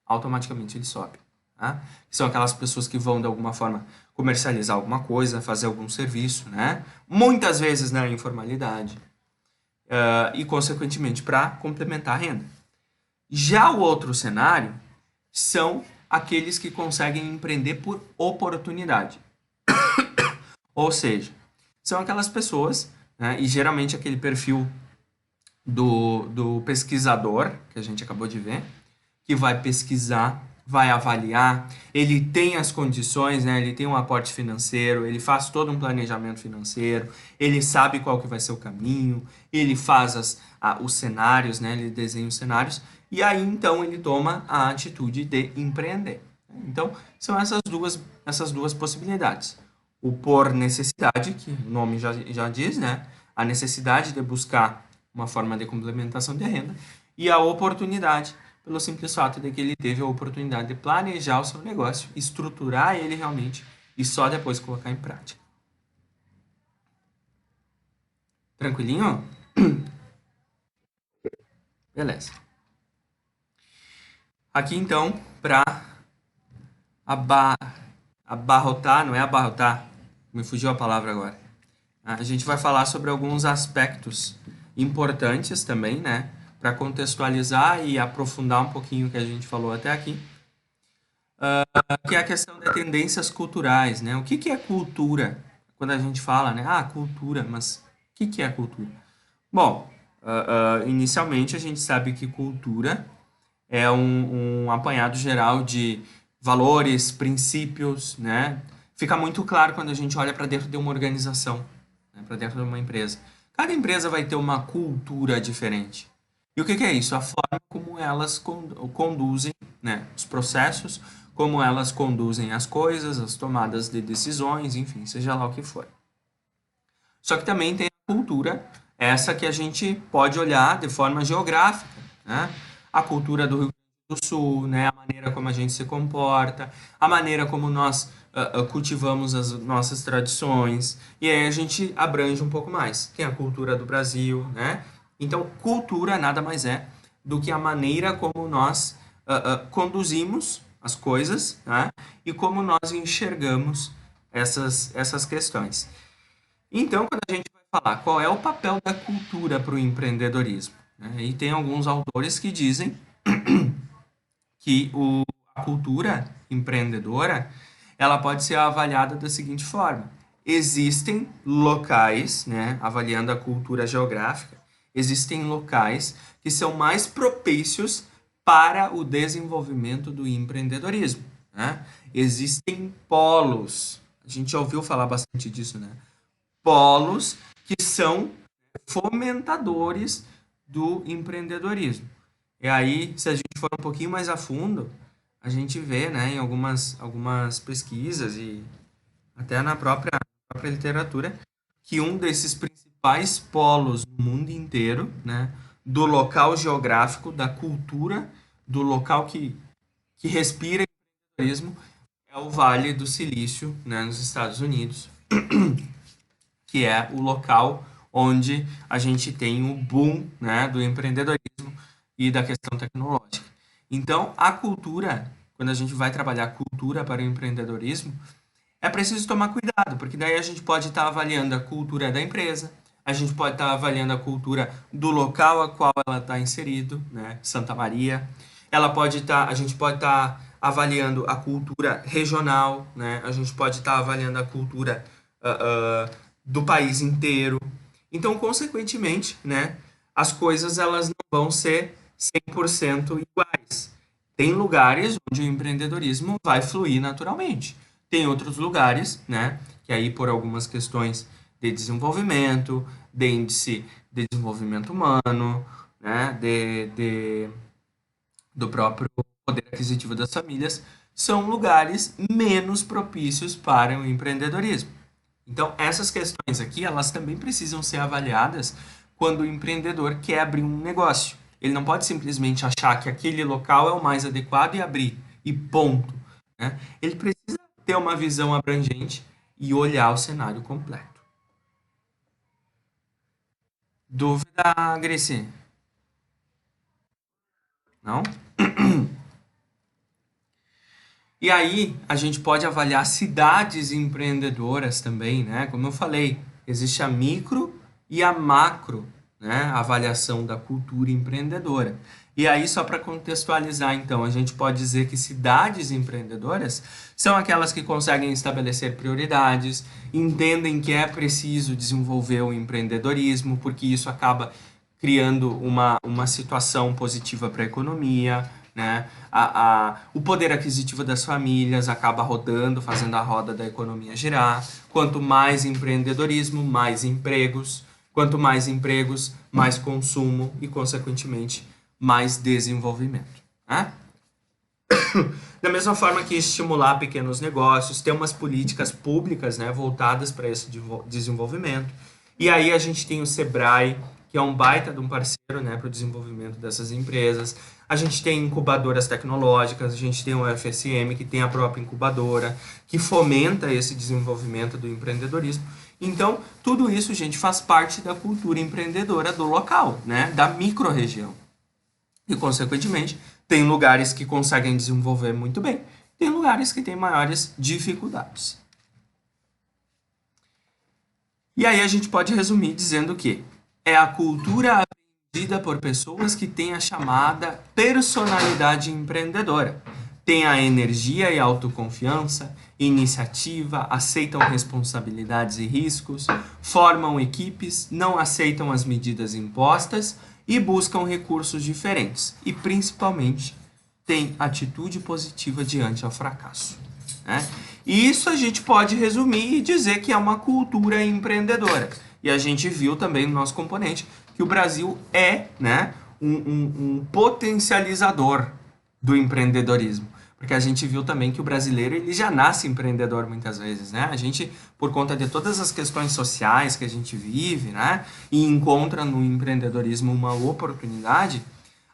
automaticamente ele sobe. Tá? São aquelas pessoas que vão, de alguma forma, comercializar alguma coisa, fazer algum serviço, né? Muitas vezes na informalidade. E, consequentemente, para complementar a renda. Já o outro cenário são aqueles que conseguem empreender por oportunidade. Ou seja, são aquelas pessoas, né, e geralmente aquele perfil do pesquisador, que a gente acabou de ver, que vai pesquisar, vai avaliar, ele tem as condições, né? Ele tem um aporte financeiro, ele faz todo um planejamento financeiro, ele sabe qual que vai ser o caminho, ele faz os cenários, né? Ele desenha os cenários, e aí então ele toma a atitude de empreender. Então, são essas duas possibilidades. O por necessidade, que o nome já diz, né? A necessidade de buscar uma forma de complementação de renda, e a oportunidade, pelo simples fato de que ele teve a oportunidade de planejar o seu negócio, estruturar ele realmente e só depois colocar em prática. Tranquilinho? Beleza. Aqui então, para abarrotar, não é abarrotar, me fugiu a palavra agora. A gente vai falar sobre alguns aspectos importantes também, né? Para contextualizar e aprofundar um pouquinho o que a gente falou até aqui, que é a questão de tendências culturais, né? O que é cultura? Quando a gente fala, né? Ah, cultura, mas o que é cultura? Bom, inicialmente a gente sabe que cultura é um apanhado geral de valores, princípios, né? Fica muito claro quando a gente olha para dentro de uma organização, né? Para dentro de uma empresa. Cada empresa vai ter uma cultura diferente. E o que é isso? A forma como elas conduzem, né, os processos, como elas conduzem as coisas, as tomadas de decisões, enfim, seja lá o que for. Só que também tem a cultura, essa que a gente pode olhar de forma geográfica, né? a cultura do Rio Grande do Sul, né? A maneira como a gente se comporta, a maneira como nós cultivamos as nossas tradições. E aí a gente abrange um pouco mais. Tem a cultura do Brasil, né? Então, cultura nada mais é do que a maneira como nós conduzimos as coisas, né? E como nós enxergamos essas questões. Então, quando a gente vai falar qual é o papel da cultura para o empreendedorismo, né? E tem alguns autores que dizem que a cultura empreendedora ela pode ser avaliada da seguinte forma: existem locais, né, avaliando a cultura geográfica, existem locais que são mais propícios para o desenvolvimento do empreendedorismo, né? Existem polos, a gente já ouviu falar bastante disso, né? Polos que são fomentadores do empreendedorismo. E aí, se a gente for um pouquinho mais a fundo, a gente vê, né, em algumas pesquisas e até na própria literatura, que um desses principais polos no mundo inteiro, né, do local geográfico, da cultura, do local que respira empreendedorismo, é o Vale do Silício, né, nos Estados Unidos, que é o local onde a gente tem o boom, né, do empreendedorismo e da questão tecnológica. Então, a cultura, quando a gente vai trabalhar cultura para o empreendedorismo, é preciso tomar cuidado, porque daí a gente pode estar avaliando a cultura da empresa, a gente pode estar avaliando a cultura do local a qual ela está inserido, né, Santa Maria. A gente pode estar avaliando a cultura regional, né, a gente pode estar avaliando a cultura do país inteiro. Então, consequentemente, né, as coisas elas não vão ser 100% iguais. Tem lugares onde o empreendedorismo vai fluir naturalmente. Tem outros lugares, né, que aí por algumas questões de desenvolvimento, de índice de desenvolvimento humano, né, do próprio poder aquisitivo das famílias, são lugares menos propícios para o empreendedorismo. Então, essas questões aqui, elas também precisam ser avaliadas quando o empreendedor quer abrir um negócio. Ele não pode simplesmente achar que aquele local é o mais adequado e abrir, e ponto, né? Ele precisa ter uma visão abrangente e olhar o cenário completo. Dúvida, Gracie? Não? E aí, a gente pode avaliar cidades empreendedoras também, né? Como eu falei, existe a micro e a macro, né? Avaliação da cultura empreendedora. E aí, só para contextualizar, então, a gente pode dizer que cidades empreendedoras são aquelas que conseguem estabelecer prioridades, entendem que é preciso desenvolver o empreendedorismo, porque isso acaba criando uma situação positiva para a economia, né? O poder aquisitivo das famílias acaba rodando, fazendo a roda da economia girar. Quanto mais empreendedorismo, mais empregos. Quanto mais empregos, mais consumo e, consequentemente, mais desenvolvimento, né? Da mesma forma que estimular pequenos negócios, ter umas políticas públicas, né, voltadas para esse desenvolvimento. E aí a gente tem o Sebrae, que é um baita de um parceiro, né, para o desenvolvimento dessas empresas. A gente tem incubadoras tecnológicas, a gente tem o FSM, que tem a própria incubadora, que fomenta esse desenvolvimento do empreendedorismo. Então, tudo isso, gente, faz parte da cultura empreendedora do local, né, da micro-região. E, consequentemente, tem lugares que conseguem desenvolver muito bem, tem lugares que têm maiores dificuldades. E aí a gente pode resumir dizendo que é a cultura aprendida por pessoas que têm a chamada personalidade empreendedora. Têm a energia e a autoconfiança, iniciativa, aceitam responsabilidades e riscos, formam equipes, não aceitam as medidas impostas e buscam recursos diferentes. E, principalmente, têm atitude positiva diante ao fracasso, né? E isso a gente pode resumir e dizer que é uma cultura empreendedora. E a gente viu também no nosso componente que o Brasil é, né, um potencializador do empreendedorismo. Porque a gente viu também que o brasileiro ele já nasce empreendedor muitas vezes, né? A gente, por conta de todas as questões sociais que a gente vive, né, e encontra no empreendedorismo uma oportunidade,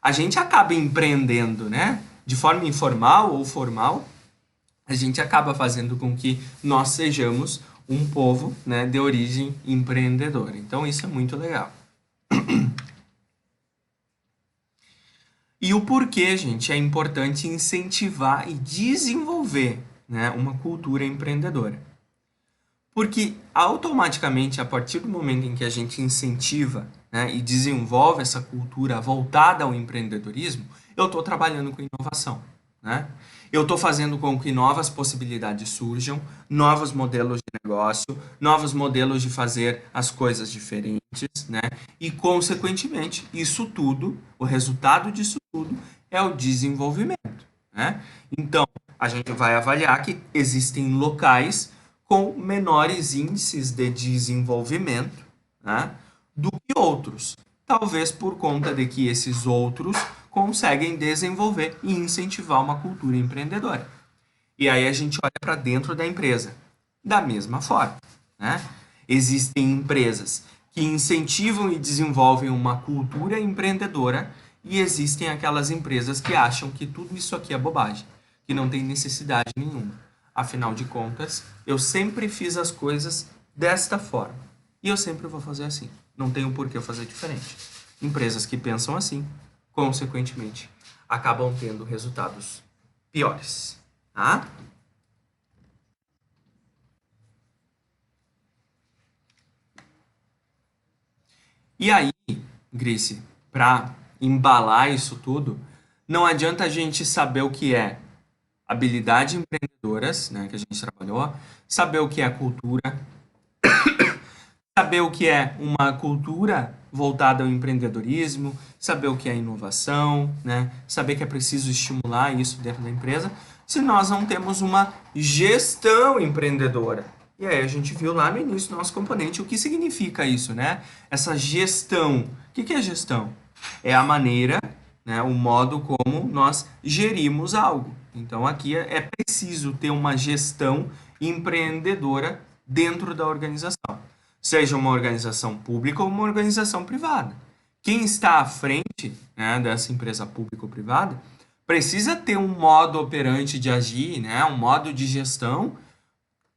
a gente acaba empreendendo, né? De forma informal ou formal, a gente acaba fazendo com que nós sejamos um povo, né, de origem empreendedora. Então isso é muito legal. E o porquê, gente, é importante incentivar e desenvolver, né, uma cultura empreendedora. Porque automaticamente, a partir do momento em que a gente incentiva, né, e desenvolve essa cultura voltada ao empreendedorismo, eu estou trabalhando com inovação, né? Eu estou fazendo com que novas possibilidades surjam, novos modelos de negócio, novos modelos de fazer as coisas diferentes, né? E, consequentemente, isso tudo, o resultado disso tudo é o desenvolvimento, né? Então, a gente vai avaliar que existem locais com menores índices de desenvolvimento, né, do que outros. Talvez por conta de que esses outros conseguem desenvolver e incentivar uma cultura empreendedora. E aí a gente olha para dentro da empresa. Da mesma forma, né? Existem empresas que incentivam e desenvolvem uma cultura empreendedora e existem aquelas empresas que acham que tudo isso aqui é bobagem, que não tem necessidade nenhuma. Afinal de contas, eu sempre fiz as coisas desta forma. E eu sempre vou fazer assim. Não tenho por que eu fazer diferente. Empresas que pensam assim, consequentemente, acabam tendo resultados piores. Tá? E aí, Grace, para embalar isso tudo, não adianta a gente saber o que é habilidade empreendedoras, né, que a gente trabalhou, saber o que é cultura, saber o que é uma cultura voltada ao empreendedorismo, saber o que é inovação, né, saber que é preciso estimular isso dentro da empresa, se nós não temos uma gestão empreendedora. E aí a gente viu lá no início do nosso componente o que significa isso, né? Essa gestão. O que é gestão? É a maneira, né, o modo como nós gerimos algo. Então aqui é preciso ter uma gestão empreendedora dentro da organização, seja uma organização pública ou uma organização privada. Quem está à frente, né, dessa empresa pública ou privada precisa ter um modo operante de agir, né, um modo de gestão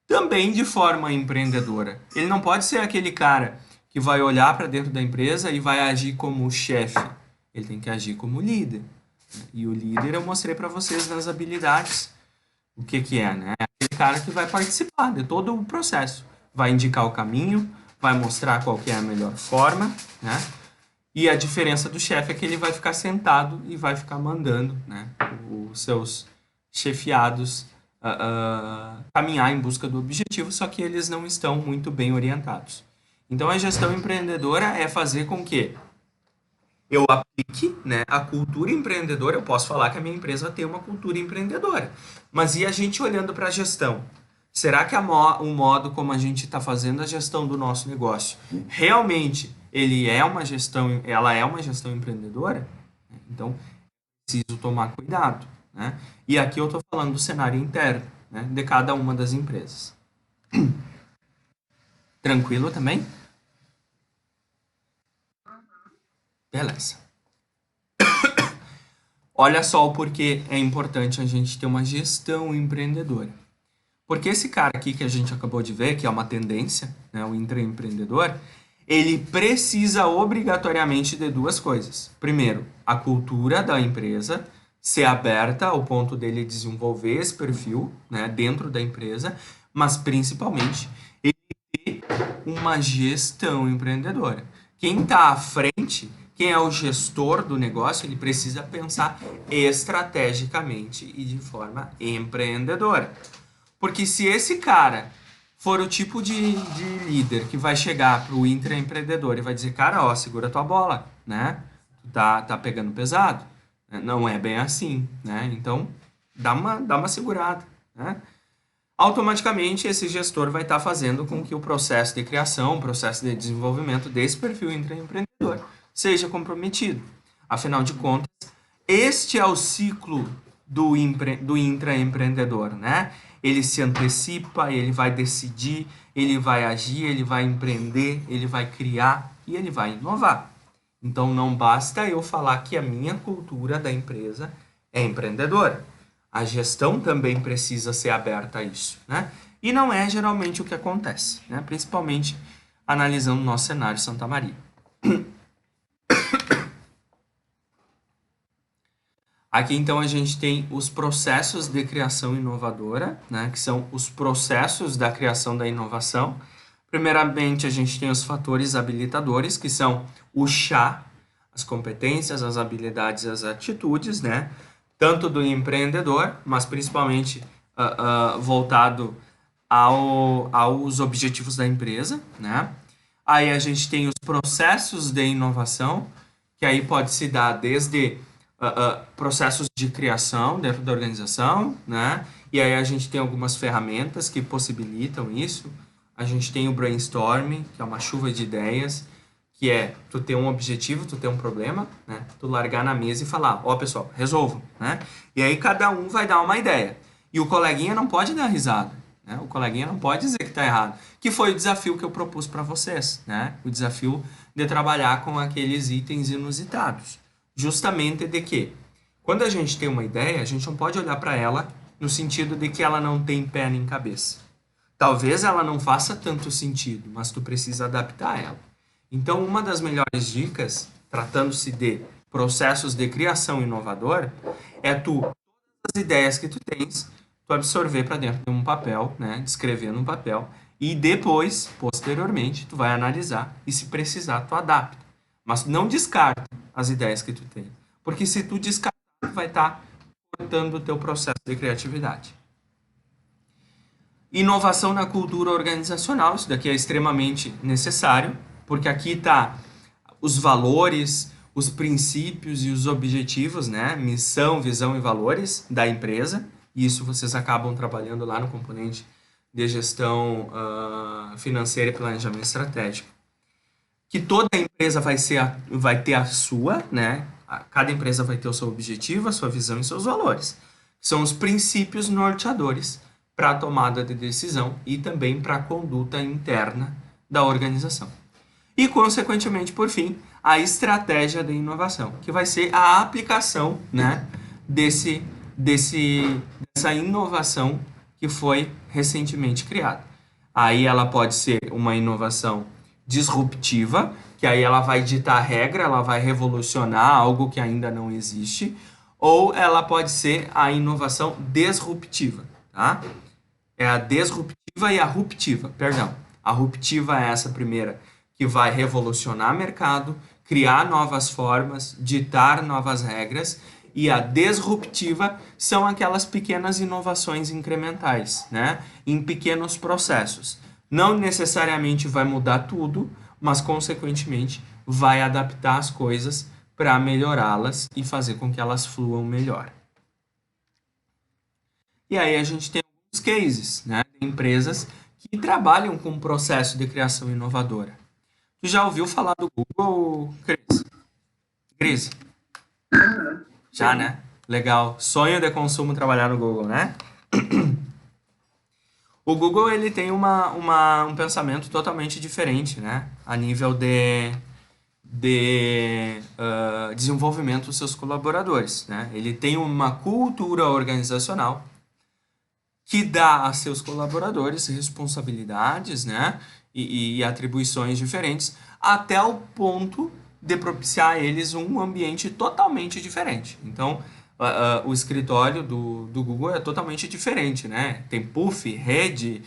também de forma empreendedora. Ele não pode ser aquele cara que vai olhar para dentro da empresa e vai agir como chefe. Ele tem que agir como líder. E o líder eu mostrei para vocês nas habilidades o que é, né? É aquele cara que vai participar de todo o processo, vai indicar o caminho, vai mostrar qual que é a melhor forma, né? E a diferença do chefe é que ele vai ficar sentado e vai ficar mandando, né, os seus chefiados caminhar em busca do objetivo, só que eles não estão muito bem orientados. Então a gestão empreendedora é fazer com que eu aplique, né, a cultura empreendedora. Eu posso falar que a minha empresa tem uma cultura empreendedora, mas e a gente olhando para a gestão? Será que o modo como a gente está fazendo a gestão do nosso negócio realmente ela é uma gestão empreendedora? Então, preciso tomar cuidado, né? E aqui eu estou falando do cenário interno, né, de cada uma das empresas. Tranquilo também? Beleza. Olha só o porquê é importante a gente ter uma gestão empreendedora. Porque esse cara aqui que a gente acabou de ver, que é uma tendência, né, o intraempreendedor, ele precisa obrigatoriamente de duas coisas. Primeiro, a cultura da empresa ser aberta ao ponto dele desenvolver esse perfil, né, dentro da empresa, mas principalmente ele ter uma gestão empreendedora. Quem está à frente, quem é o gestor do negócio, ele precisa pensar estrategicamente e de forma empreendedora. Porque se esse cara for o tipo de líder que vai chegar para o intraempreendedor e vai dizer, cara, ó, segura tua bola, né? Tu tá pegando pesado. Não é bem assim, né? Então, dá uma segurada, né? Automaticamente, esse gestor vai estar fazendo com que o processo de criação, o processo de desenvolvimento desse perfil intraempreendedor seja comprometido. Afinal de contas, este é o ciclo do intraempreendedor, né? Ele se antecipa, ele vai decidir, ele vai agir, ele vai empreender, ele vai criar e ele vai inovar. Então, não basta eu falar que a minha cultura da empresa é empreendedora. A gestão também precisa ser aberta a isso, né? E não é geralmente o que acontece, né? Principalmente analisando o nosso cenário Santa Maria. Aqui, então, a gente tem os processos de criação inovadora, né? Que são os processos da criação da inovação. Primeiramente, a gente tem os fatores habilitadores, que são o chá, as competências, as habilidades e as atitudes, né? Tanto do empreendedor, mas principalmente voltado aos objetivos da empresa, né? Aí a gente tem os processos de inovação, que aí pode se dar desde processos de criação dentro da organização, né? E aí a gente tem algumas ferramentas que possibilitam isso. A gente tem o brainstorming, que é uma chuva de ideias, que é tu ter um objetivo, tu ter um problema, né? Tu largar na mesa e falar, ó, pessoal, resolvam, né? E aí cada um vai dar uma ideia. E o coleguinha não pode dar risada, né? O coleguinha não pode dizer que tá errado. Que foi o desafio que eu propus para vocês, né? O desafio de trabalhar com aqueles itens inusitados. Justamente de que, quando a gente tem uma ideia, a gente não pode olhar para ela no sentido de que ela não tem pé nem cabeça. Talvez ela não faça tanto sentido, mas tu precisa adaptar ela. Então, uma das melhores dicas, tratando-se de processos de criação inovadora, é as ideias que tu tens, tu absorver para dentro de um papel, né, descrever num papel, e depois, posteriormente, tu vai analisar e se precisar, tu adapta. Mas não descarta as ideias que tu tem, porque se tu descartar, tu vai estar cortando o teu processo de criatividade. Inovação na cultura organizacional, isso daqui é extremamente necessário, porque aqui está os valores, os princípios e os objetivos, né? Missão, visão e valores da empresa. E isso vocês acabam trabalhando lá no componente de gestão financeira e planejamento estratégico. Que toda empresa vai ter a sua, né? Cada empresa vai ter o seu objetivo, a sua visão e seus valores. São os princípios norteadores para a tomada de decisão e também para a conduta interna da organização. E, consequentemente, por fim, a estratégia de inovação, que vai ser a aplicação, né, dessa inovação que foi recentemente criada. Aí ela pode ser uma inovação disruptiva, que aí ela vai ditar regra, ela vai revolucionar algo que ainda não existe, ou ela pode ser a inovação disruptiva, tá? É a disruptiva e a ruptiva, perdão. A ruptiva é essa primeira, que vai revolucionar o mercado, criar novas formas, ditar novas regras, e a disruptiva são aquelas pequenas inovações incrementais, né? Em pequenos processos. Não necessariamente vai mudar tudo, mas consequentemente vai adaptar as coisas para melhorá-las e fazer com que elas fluam melhor. E aí a gente tem alguns cases, né, de empresas que trabalham com um processo de criação inovadora. Tu já ouviu falar do Google, Cris? Cris? Já, né? Legal. Sonho de consumo trabalhar no Google, né? O Google ele tem um pensamento totalmente diferente, né? A nível de desenvolvimento dos seus colaboradores, né? Ele tem uma cultura organizacional que dá a seus colaboradores responsabilidades, né? E atribuições diferentes, até o ponto de propiciar a eles um ambiente totalmente diferente. Então, o escritório do Google é totalmente diferente, né? Tem puff, rede,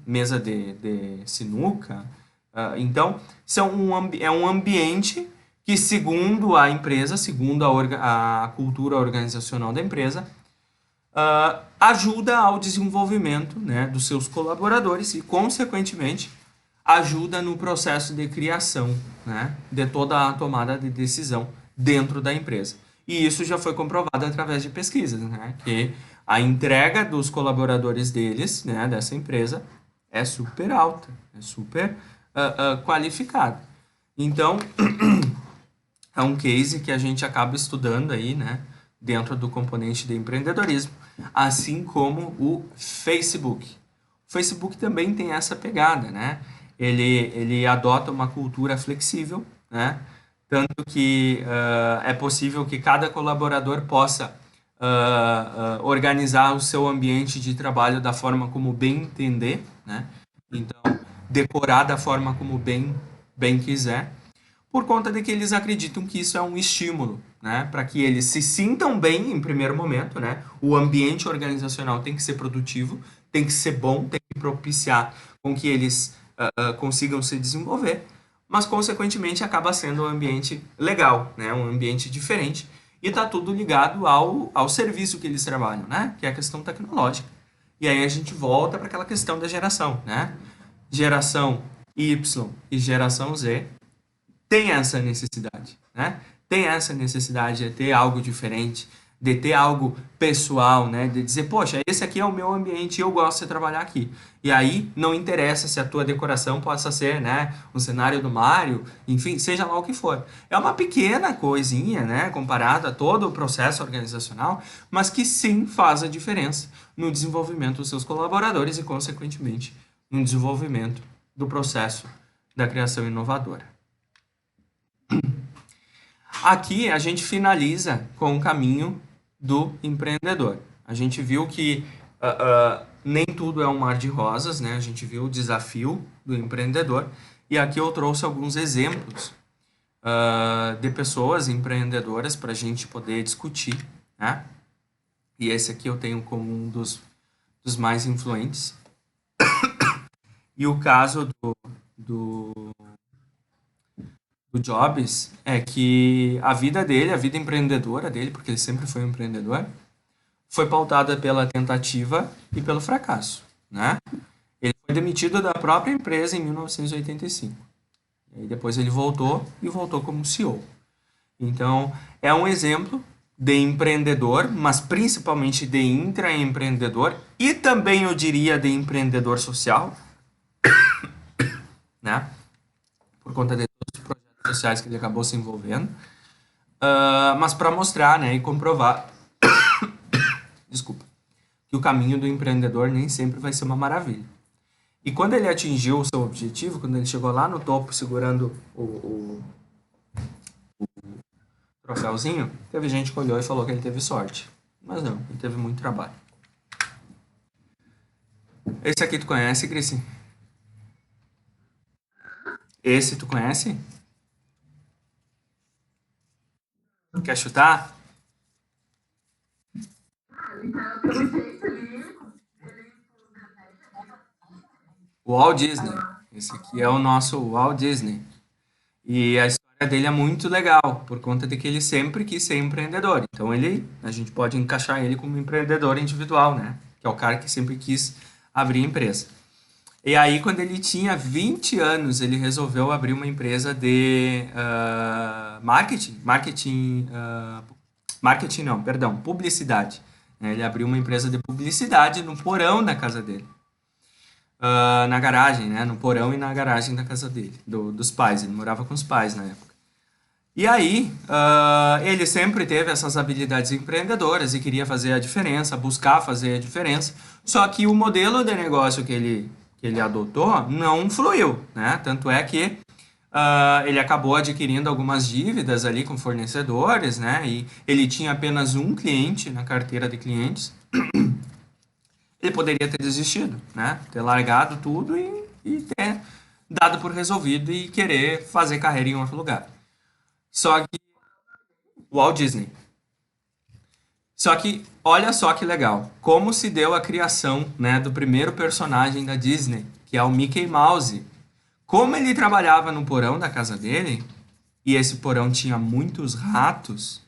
mesa de sinuca. Então, é um ambiente que, segundo a empresa, segundo a cultura organizacional da empresa, ajuda ao desenvolvimento, né, dos seus colaboradores e, consequentemente, ajuda no processo de criação, né, de toda a tomada de decisão dentro da empresa. E isso já foi comprovado através de pesquisas, né, que a entrega dos colaboradores deles, né, dessa empresa, é super alta, é super qualificada. Então, é um case que a gente acaba estudando aí, né, dentro do componente de empreendedorismo, assim como o Facebook. O Facebook também tem essa pegada, né? Ele adota uma cultura flexível, né? Tanto que é possível que cada colaborador possa organizar o seu ambiente de trabalho da forma como bem entender, né? Então, decorar da forma como bem quiser, por conta de que eles acreditam que isso é um estímulo, né? Para que eles se sintam bem em primeiro momento, né? O ambiente organizacional tem que ser produtivo, tem que ser bom, tem que propiciar com que eles consigam se desenvolver, mas consequentemente acaba sendo um ambiente legal, né? Um ambiente diferente e está tudo ligado ao serviço que eles trabalham, né? Que é a questão tecnológica. E aí a gente volta para aquela questão da geração, né? Geração Y e geração Z tem essa necessidade, né? Tem essa necessidade de ter algo diferente, de ter algo pessoal, né? De dizer, poxa, esse aqui é o meu ambiente e eu gosto de trabalhar aqui. E aí não interessa se a tua decoração possa ser, né, um cenário do Mario, enfim, seja lá o que for. É uma pequena coisinha, né, comparado a todo o processo organizacional, mas que sim faz a diferença no desenvolvimento dos seus colaboradores e, consequentemente, no desenvolvimento do processo da criação inovadora. Aqui a gente finaliza com o caminho do empreendedor. A gente viu que nem tudo é um mar de rosas, né? A gente viu o desafio do empreendedor e aqui eu trouxe alguns exemplos de pessoas empreendedoras para a gente poder discutir, né? E esse aqui eu tenho como um dos mais influentes. E o caso do Jobs é que a vida dele, a vida empreendedora dele, porque ele sempre foi um empreendedor, foi pautada pela tentativa e pelo fracasso, né? Ele foi demitido da própria empresa em 1985. E aí depois ele voltou e voltou como CEO. Então, é um exemplo de empreendedor, mas principalmente de intraempreendedor e também eu diria de empreendedor social, né? Por conta de todos os projetos sociais que ele acabou se envolvendo, mas para mostrar, né, e comprovar, desculpa, que o caminho do empreendedor nem sempre vai ser uma maravilha. E quando ele atingiu o seu objetivo, quando ele chegou lá no topo segurando o troféuzinho, teve gente que olhou e falou que ele teve sorte. Mas não, ele teve muito trabalho. Esse aqui tu conhece, Gracie? Esse tu conhece? Quer chutar? Então, pelo jeito ali, O Walt Disney. Esse aqui é o nosso Walt Disney. E a história dele é muito legal, por conta de que ele sempre quis ser empreendedor. Então a gente pode encaixar ele como empreendedor individual, né? Que é o cara que sempre quis abrir empresa. E aí, quando ele tinha 20 anos, ele resolveu abrir uma empresa de marketing não, perdão, publicidade. Ele abriu uma empresa de publicidade no porão da casa dele. Na garagem, né? No porão e na garagem da casa dele, dos pais. Ele morava com os pais na época. E aí, ele sempre teve essas habilidades empreendedoras e queria fazer a diferença, buscar fazer a diferença. Só que o modelo de negócio que ele adotou não fluiu, né? Tanto é que ele acabou adquirindo algumas dívidas ali com fornecedores, né? E ele tinha apenas um cliente na carteira de clientes. Ele poderia ter desistido, né? Ter largado tudo e ter dado por resolvido e querer fazer carreira em outro lugar. Só que Walt Disney. Só que olha só que legal, como se deu a criação, né, do primeiro personagem da Disney, que é o Mickey Mouse. Como ele trabalhava no porão da casa dele, e esse porão tinha muitos ratos,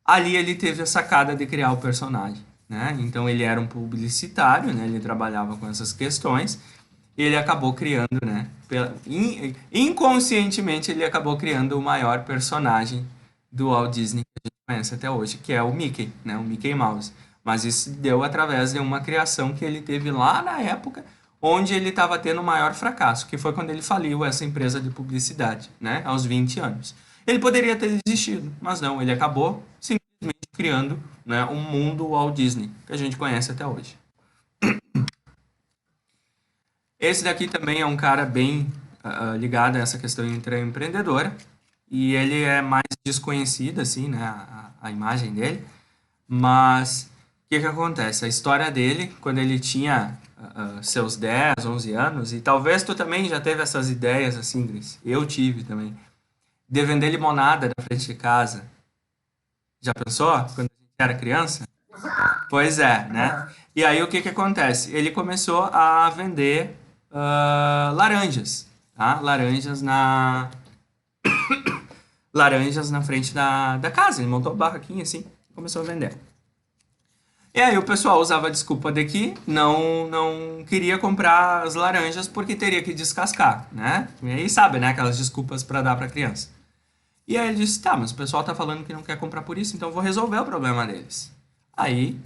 ali ele teve a sacada de criar o personagem, né? Então ele era um publicitário, né? Ele trabalhava com essas questões e ele acabou criando, né? Inconscientemente ele acabou criando o maior personagem do Walt Disney que a gente conhece até hoje, que é o Mickey, né? O Mickey Mouse. Mas isso deu através de uma criação que ele teve lá na época onde ele estava tendo o maior fracasso, que foi quando ele faliu essa empresa de publicidade, né? Aos 20 anos. Ele poderia ter desistido, mas não, ele acabou simplesmente criando, né, um mundo Walt Disney, que a gente conhece até hoje. Esse daqui também é um cara bem ligada a essa questão intraempreendedora, e ele é mais desconhecido, assim, né, a imagem dele, mas o que que acontece? A história dele, quando ele tinha seus 10, 11 anos, e talvez tu também já teve essas ideias, assim, Gris, eu tive também, de vender limonada na frente de casa. Já pensou? Quando a gente era criança? Pois é, né? E aí o que que acontece? Ele começou a vender laranjas, tá? Laranjas na frente da casa. Ele montou um barraquinho assim e começou a vender. E aí o pessoal usava a desculpa de que não queria comprar as laranjas porque teria que descascar, né? E aí sabe, né? Aquelas desculpas para dar para criança. E aí ele disse, tá, mas o pessoal tá falando que não quer comprar por isso, então eu vou resolver o problema deles. Aí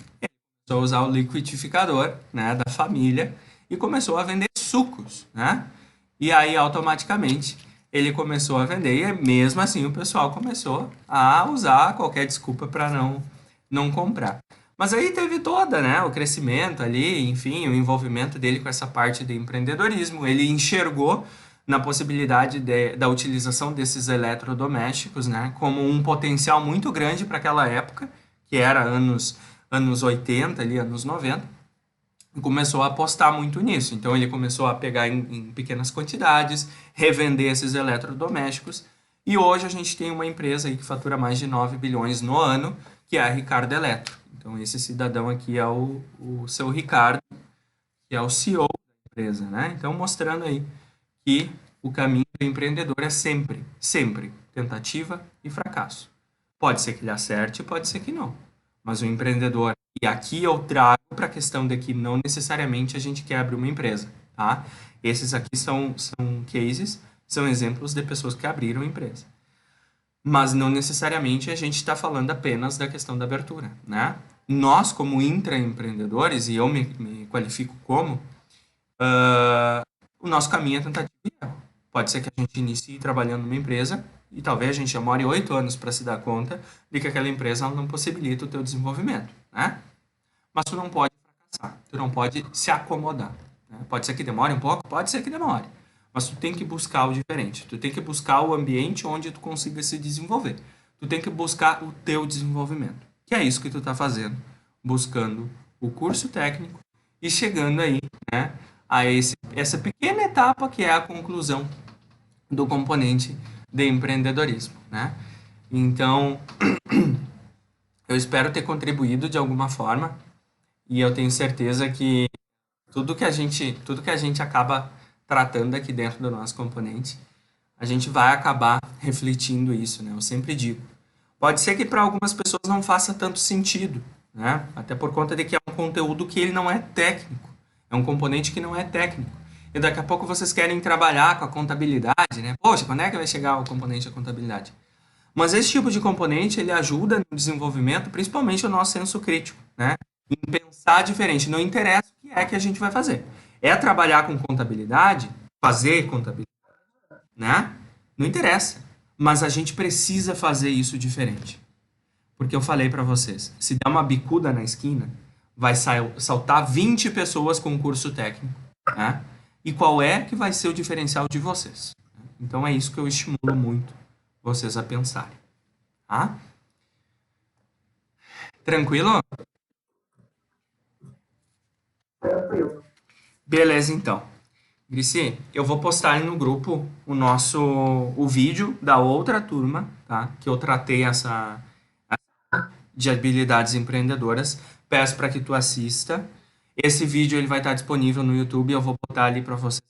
começou a usar o liquidificador, né, da família e começou a vender sucos, né? E aí automaticamente ele começou a vender e mesmo assim o pessoal começou a usar qualquer desculpa para não comprar. Mas aí teve toda, né, o crescimento ali, enfim, o envolvimento dele com essa parte de empreendedorismo. Ele enxergou na possibilidade da utilização desses eletrodomésticos, né, como um potencial muito grande para aquela época, que era anos 80, ali, anos 90, e começou a apostar muito nisso. Então ele começou a pegar em pequenas quantidades, revender esses eletrodomésticos, e hoje a gente tem uma empresa aí que fatura mais de 9 bilhões no ano, que é a Ricardo Eletro. Então esse cidadão aqui é o seu Ricardo, que é o CEO da empresa, né? Então mostrando aí que o caminho do empreendedor é sempre, sempre tentativa e fracasso. Pode ser que ele acerte, pode ser que não. Mas o empreendedor, e aqui eu trago para a questão de que não necessariamente a gente quebra uma empresa, tá? Esses aqui são cases, são exemplos de pessoas que abriram empresa. Mas não necessariamente a gente está falando apenas da questão da abertura, né? Nós, como intraempreendedores, e eu me qualifico como, o nosso caminho é tentativa e erro. Pode ser que a gente inicie trabalhando numa empresa e talvez a gente demore 8 anos para se dar conta de que aquela empresa não possibilita o teu desenvolvimento, né? Mas tu não pode fracassar, tu não pode se acomodar, né? Pode ser que demore um pouco, pode ser que demore, mas tu tem que buscar o diferente, tu tem que buscar o ambiente onde tu consiga se desenvolver, tu tem que buscar o teu desenvolvimento, que é isso que tu está fazendo, buscando o curso técnico e chegando aí, né, a essa pequena etapa que é a conclusão do componente de empreendedorismo, né? Então, eu espero ter contribuído de alguma forma e eu tenho certeza que tudo que a gente acaba tratando aqui dentro do nosso componente, a gente vai acabar refletindo isso, né? Eu sempre digo. Pode ser que para algumas pessoas não faça tanto sentido, né? Até por conta de que é um conteúdo que ele não é técnico. É um componente que não é técnico. E daqui a pouco vocês querem trabalhar com a contabilidade, né? Poxa, quando é que vai chegar o componente da contabilidade? Mas esse tipo de componente, ele ajuda no desenvolvimento, principalmente o nosso senso crítico, né? Em pensar diferente. Não interessa o que é que a gente vai fazer. É trabalhar com contabilidade, fazer contabilidade, né? Não interessa. Mas a gente precisa fazer isso diferente. Porque eu falei para vocês, se der uma bicuda na esquina, vai saltar 20 pessoas com curso técnico, né? E qual é que vai ser o diferencial de vocês? Então é isso que eu estimulo muito vocês a pensarem, tá? Tranquilo? Beleza, então. Grici, eu vou postar aí no grupo o vídeo da outra turma, tá? Que eu tratei essa de habilidades empreendedoras. Peço para que tu assista. Esse vídeo ele vai estar disponível no YouTube, eu vou botar ali para você.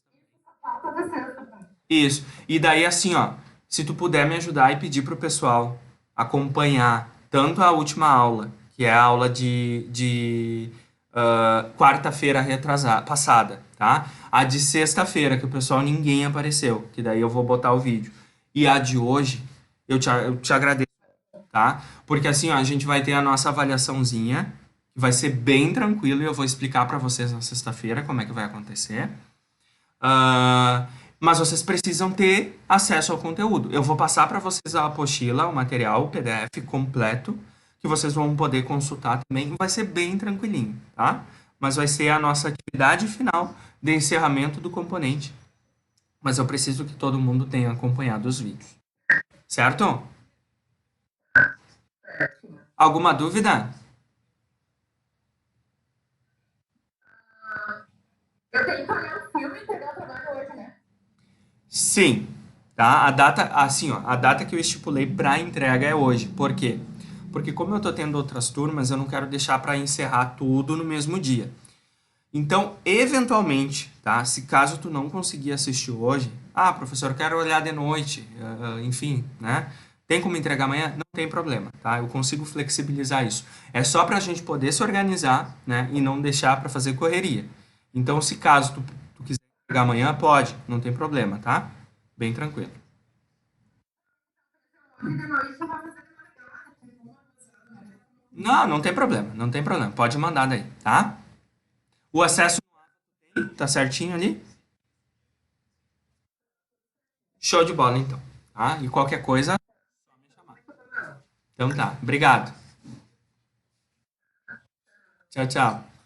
Isso. E daí assim, ó, se tu puder me ajudar e pedir pro pessoal acompanhar tanto a última aula, que é a aula de quarta-feira passada, tá? A de sexta-feira, que o pessoal ninguém apareceu, que daí eu vou botar o vídeo. E a de hoje, eu te agradeço, tá? Porque assim, ó, a gente vai ter a nossa avaliaçãozinha, que vai ser bem tranquilo e eu vou explicar para vocês na sexta-feira como é que vai acontecer. Mas vocês precisam ter acesso ao conteúdo. Eu vou passar para vocês a apostila, o material, o PDF completo, que vocês vão poder consultar também. Vai ser bem tranquilinho, tá? Mas vai ser a nossa atividade final de encerramento do componente mas eu preciso que todo mundo tenha acompanhado os vídeos. Certo? Alguma dúvida? Eu tenho que olhar o filme e entregar o trabalho hoje, né? Sim, tá? A data, assim, ó, a data que eu estipulei para entrega é hoje. Por quê? Porque como eu tô tendo outras turmas, eu não quero deixar para encerrar tudo no mesmo dia. Então, eventualmente, tá? Se caso tu não conseguir assistir hoje, ah, professor, eu quero olhar de noite, enfim, né? Tem como entregar amanhã? Não tem problema, tá? Eu consigo flexibilizar isso. É só para a gente poder se organizar, né? E não deixar para fazer correria. Então, se caso tu quiser entregar amanhã, pode, não tem problema, tá? Bem tranquilo. Não, não tem problema, não tem problema. Pode mandar daí, tá? O acesso tá certinho ali? Show de bola, então. Tá? E qualquer coisa, então tá. Obrigado. Tchau, tchau.